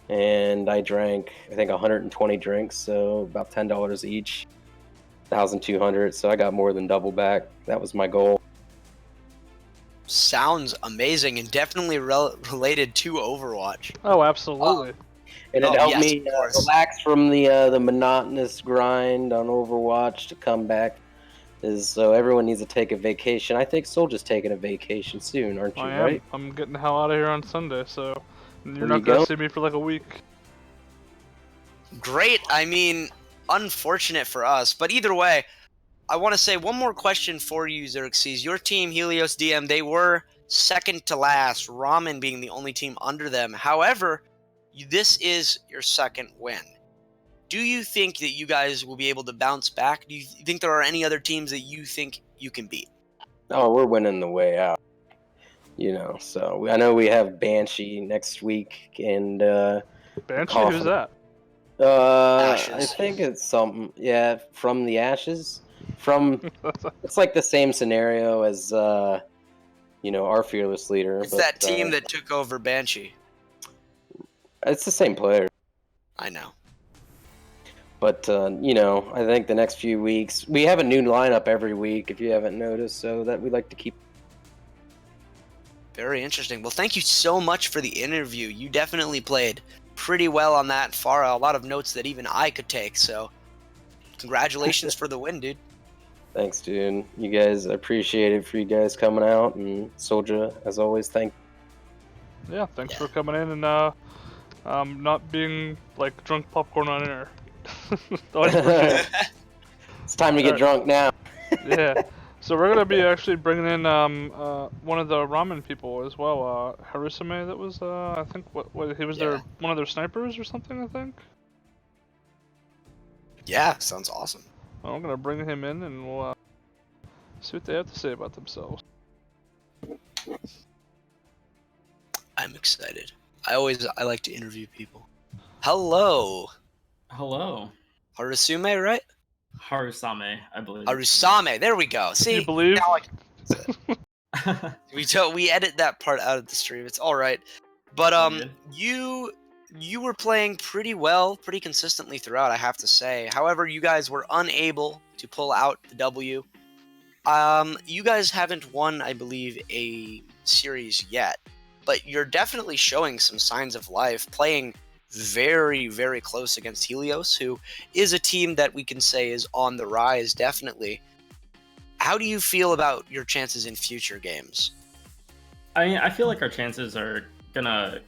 and I drank I think 120 drinks, so about $10 each. 1,200, so I got more than double back. That was my goal. Sounds amazing and definitely related to Overwatch. Oh, absolutely. And it helped yes, me of course. relax from the monotonous grind on Overwatch to come back. So everyone needs to take a vacation. I think Soldier's taking a vacation soon, aren't you? I am. Right? I'm getting the hell out of here on Sunday, so you're Where not you gonna go? see me for like a week. Great. I mean, unfortunate for us, but either way, I want to say one more question for you, Xerxes. Your team, Helios, Diem, they were second to last, Ramen being the only team under them. However, this is your second win. Do you think that you guys will be able to bounce back? Do you think there are any other teams that you think you can beat? Oh, we're winning the way out. So I know we have Banshee next week, and Banshee, who's that? I Ashes. think it's something. Yeah, from the ashes. It's like the same scenario as our fearless leader. It's but, that team that took over Banshee. It's the same player. I know. But I think the next few weeks we have a new lineup every week. If you haven't noticed, so that we like to keep. Very interesting. Well, thank you so much for the interview. You definitely played pretty well on that Pharah. A lot of notes that even I could take. So, congratulations for the win, dude. Thanks, dude. You guys, I appreciate it for you guys coming out, and Soldier, as always, thank. Yeah, thanks for coming in and not being like drunk popcorn on air. Always appreciate it. It's time to get drunk now. Yeah. So we're gonna be actually bringing in one of the ramen people as well, Harusame. That was I think what he was one of their snipers or something. I think. Yeah, sounds awesome. Well, I'm gonna bring him in and we'll see what they have to say about themselves. I'm excited. I like to interview people. Hello, Hello. Harasume, right? Harusame, I believe. Harusame. There we go. See, You believe? now we edit that part out of the stream. It's all right. But All good. you were playing pretty well, pretty consistently throughout, I have to say. However, you guys were unable to pull out the W. You guys haven't won, I believe, a series yet, but you're definitely showing some signs of life, playing very, very close against Helios, who is a team that we can say is on the rise, definitely. How do you feel about your chances in future games? I mean, I feel like our chances are gonna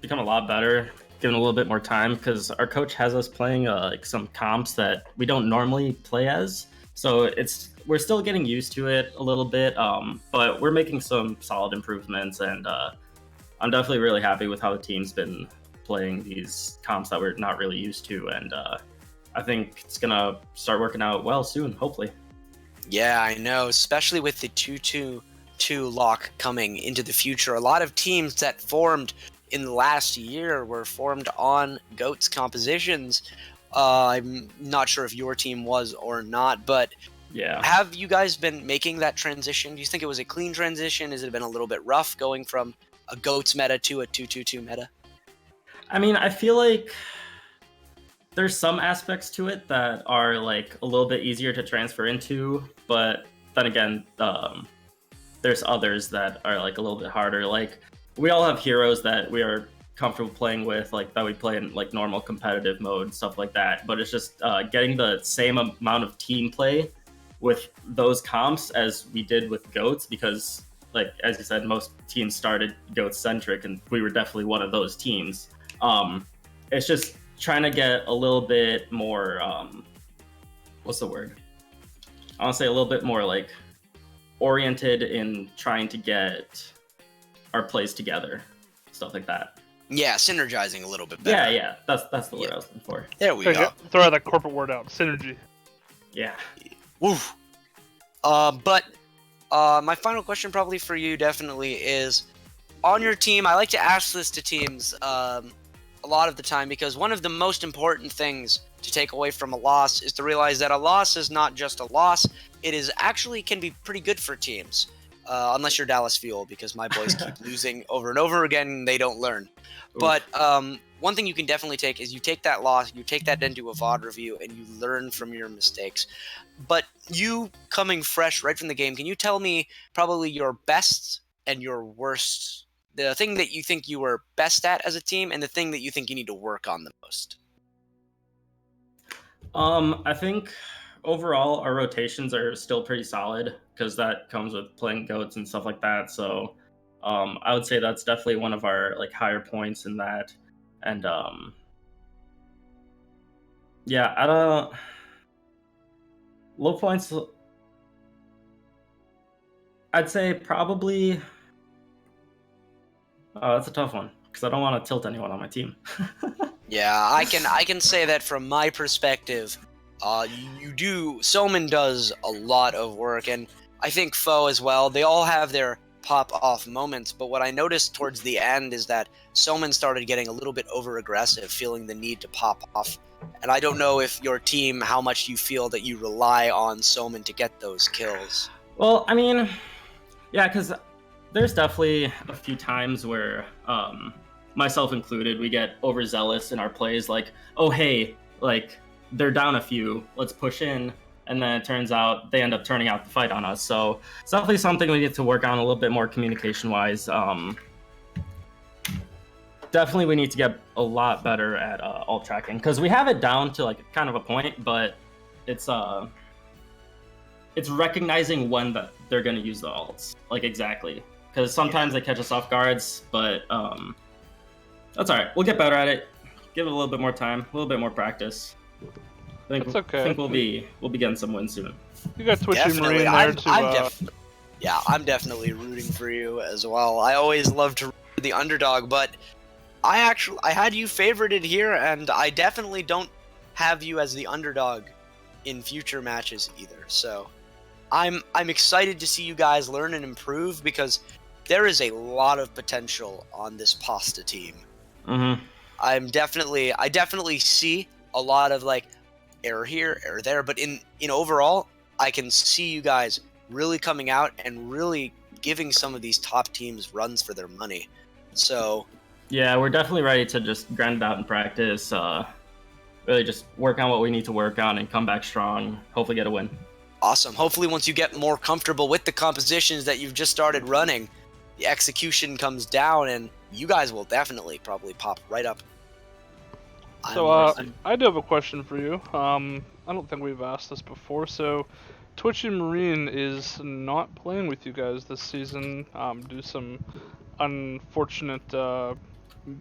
become a lot better given a little bit more time, because our coach has us playing like some comps that we don't normally play as. So we're still getting used to it a little bit, but we're making some solid improvements, and I'm definitely really happy with how the team's been playing these comps that we're not really used to, and I think it's gonna start working out well soon, hopefully. Yeah, I know, especially with the 2-2-2 lock coming into the future. A lot of teams that formed in the last year were formed on GOAT's compositions. I'm not sure if your team was or not, but Yeah. have you guys been making that transition? Do you think it was a clean transition? Has it been a little bit rough going from a GOAT's meta to a 2-2-2 meta? I mean, I feel like there's some aspects to it that are like a little bit easier to transfer into, but then again, there's others that are like a little bit harder. Like, we all have heroes that we are comfortable playing with, like that we play in like normal competitive mode, stuff like that. But it's just getting the same amount of team play with those comps as we did with GOATs, because like, as you said, most teams started GOAT centric, and we were definitely one of those teams. It's just trying to get a little bit more, what's the word? I want to say a little bit more like oriented in trying to get our plays together, stuff like that. Yeah, synergizing a little bit better. Yeah, that's the word I was looking for. There we go. Throw out that corporate word out. Synergy. Yeah. Woof. But my final question probably for you definitely is, on your team, I like to ask this to teams a lot of the time, because one of the most important things to take away from a loss is to realize that a loss is not just a loss. It is actually can be pretty good for teams, unless you're Dallas Fuel, because my boys keep losing over and over again and they don't learn. Oof. But one thing you can definitely take is you take that loss, you take that into a VOD review, and you learn from your mistakes. But you coming fresh right from the game, can you tell me probably your best and your worst, the thing that you think you were best at as a team and the thing that you think you need to work on the most? I think overall our rotations are still pretty solid, because that comes with playing GOATs and stuff like that. So I would say that's definitely one of our like higher points in that. And yeah, I don't low points, I'd say probably that's a tough one, because I don't want to tilt anyone on my team. Yeah, I can say that from my perspective. Soman does a lot of work, and I think Foe as well. They all have their pop-off moments, but what I noticed towards the end is that Soman started getting a little bit over-aggressive, feeling the need to pop off. And I don't know if your team, how much you feel that you rely on Soman to get those kills. Well, I mean, yeah, because there's definitely a few times where, myself included, we get overzealous in our plays, like, oh, hey, like, they're down a few, let's push in, and then it turns out they end up turning out the fight on us. So it's definitely something we need to work on a little bit more communication-wise. Definitely we need to get a lot better at ult tracking, because we have it down to like kind of a point, but it's recognizing when they're going to use the ults, like exactly, because sometimes they catch us off guards, but that's all right. We'll get better at it. Give it a little bit more time, a little bit more practice. I think we'll be getting some wins soon. You got Twitchy Definitely. Marine there too. I'm definitely rooting for you as well. I always love to root for the underdog, but I had you favorited here, and I definitely don't have you as the underdog in future matches either. So I'm excited to see you guys learn and improve, because there is a lot of potential on this pasta team. Mm-hmm. I definitely see a lot of like error here, error there, but in overall, I can see you guys really coming out and really giving some of these top teams runs for their money. So yeah, we're definitely ready to just grind it out in practice. Really just work on what we need to work on and come back strong. Hopefully get a win. awesome. Hopefully once you get more comfortable with the compositions that you've just started running, the execution comes down and you guys will definitely probably pop right up. So I do have a question for you. I don't think we've asked this before. So Twitchy Marine is not playing with you guys this season due to some unfortunate,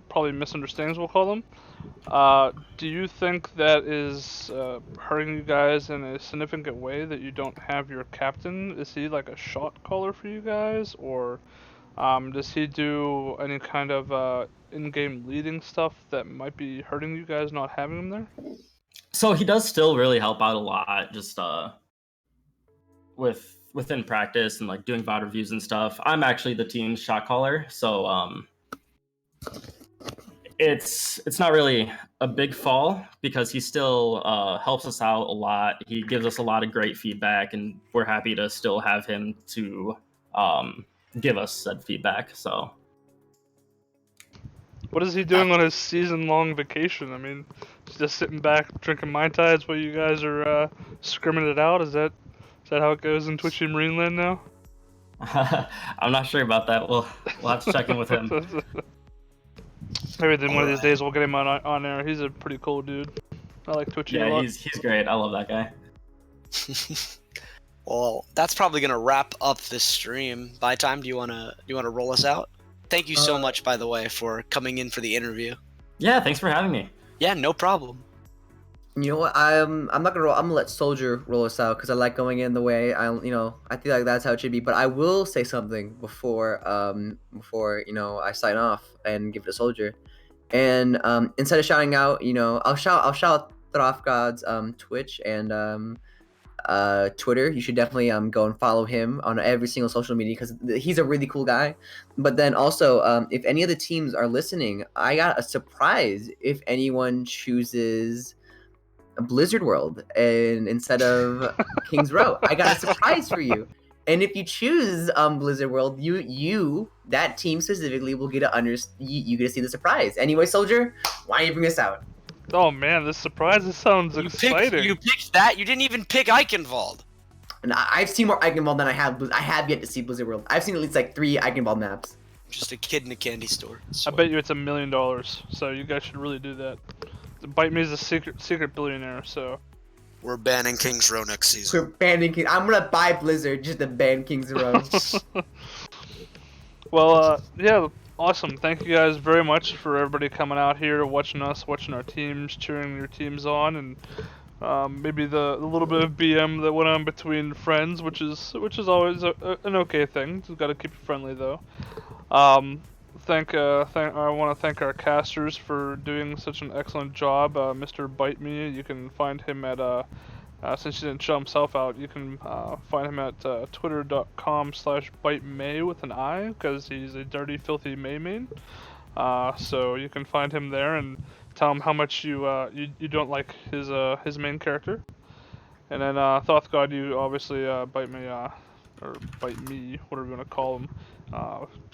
probably misunderstandings, we'll call them. Do you think that is hurting you guys in a significant way that you don't have your captain? Is he like a shot caller for you guys, or does he do any kind of in-game leading stuff that might be hurting you guys not having him there? So he does still really help out a lot, just within practice and like doing VOD reviews and stuff. I'm actually the team's shot caller, so it's not really a big fall because he still helps us out a lot. He gives us a lot of great feedback, and we're happy to still have him to give us said feedback. So What is he doing on his season-long vacation? I mean, he's just sitting back drinking Mai Tais while you guys are scrimming it out? Is that how it goes in Twitchy Marine Land now? I'm not sure about that. We'll have to check in with him. Maybe then one of these days we'll get him on air. He's a pretty cool dude. I like Twitchy a Yeah, lot. he's great. I love that guy. Well, that's probably gonna wrap up this stream. By time, do you wanna roll us out? Thank you so much, by the way, for coming in for the interview. Yeah, thanks for having me. Yeah, no problem. You know what? I'm not gonna roll. I'm gonna let Soldier roll us out because I like going in the way I feel like that's how it should be. But I will say something before I sign off and give it to Soldier. And instead of shouting out, I'll shout Throff God's Twitch and Twitter. You should definitely go and follow him on every single social media because he's a really cool guy. But then also, if any of the teams are listening, I got a surprise if anyone chooses Blizzard World and instead of Kings Row. I got a surprise for you. And if you choose Blizzard World, you that team specifically will get you get to see the surprise. Anyway, Soldier, why don't you bring us out? Oh man, this surprise sounds exciting. You picked that. You didn't even pick Eichenwald. And I've seen more Eichenwald than I have yet to see Blizzard World. I've seen at least like 3 Eichenwald maps. Just a kid in a candy store. I bet you it's $1 million. So you guys should really do that. Bite Me is a secret billionaire. So we're banning Kings Row next season. We're banning Kings. I'm gonna buy Blizzard just to ban Kings Row. Well, yeah, awesome. Thank you guys very much for everybody coming out here, watching us, watching our teams, cheering your teams on, and maybe the little bit of BM that went on between friends, which is always an okay thing. You've got to keep it friendly though. I want to thank our casters for doing such an excellent job. Mr. Bite Me, you can find him at since he didn't show himself out, you can find him at twitter.com/bitemay with an I, because he's a dirty, filthy May main. So you can find him there and tell him how much you don't like his main character. And then Thoth God, you obviously bite me or bite me, whatever you want to call him.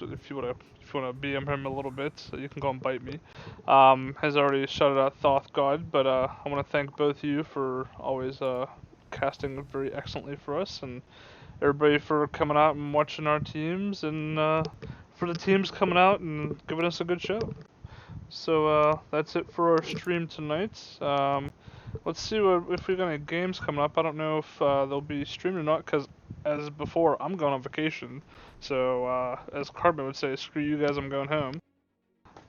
If you want to BM him a little bit, so you can go and bite me. Has already shouted out Thoth God, but I want to thank both of you for always casting very excellently for us, and everybody for coming out and watching our teams, and for the teams coming out and giving us a good show. So that's it for our stream tonight. Let's see if we've got any games coming up. I don't know if they'll be streamed or not, because as before, I'm going on vacation. So as Carbon would say, screw you guys, I'm going home.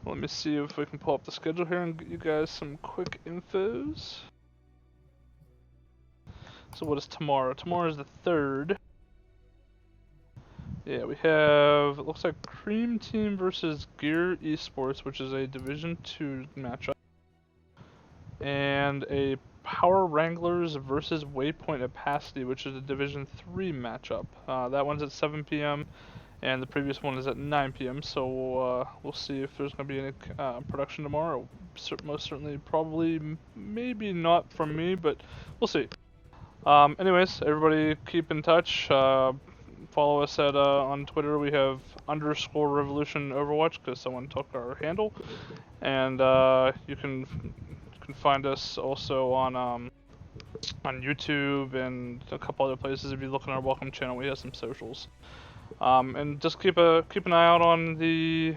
Let me see if we can pull up the schedule here and get you guys some quick infos. So what is tomorrow? Tomorrow is the 3rd. Yeah, we have, it looks like Cream Team versus Gear eSports, which is a Division 2 matchup. And a Power Wranglers versus Waypoint Opacity, which is a Division 3 matchup. That one's at 7 p.m. and the previous one is at 9 p.m. So we'll see if there's going to be any production tomorrow. Most certainly, probably, maybe not from me, but we'll see. Anyways, everybody keep in touch. Follow us at on Twitter. We have _Revolution Overwatch because someone took our handle, and you can find us also on YouTube and a couple other places. If you look on our welcome channel, we have some socials. And just keep an eye out on the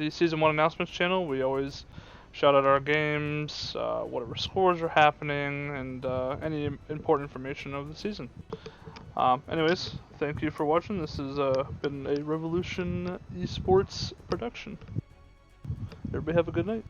season 1 announcements channel. We always shout out our games, whatever scores are happening, and any important information of the season. Anyways, thank you for watching. This has been a Revolution eSports production. Everybody have a good night.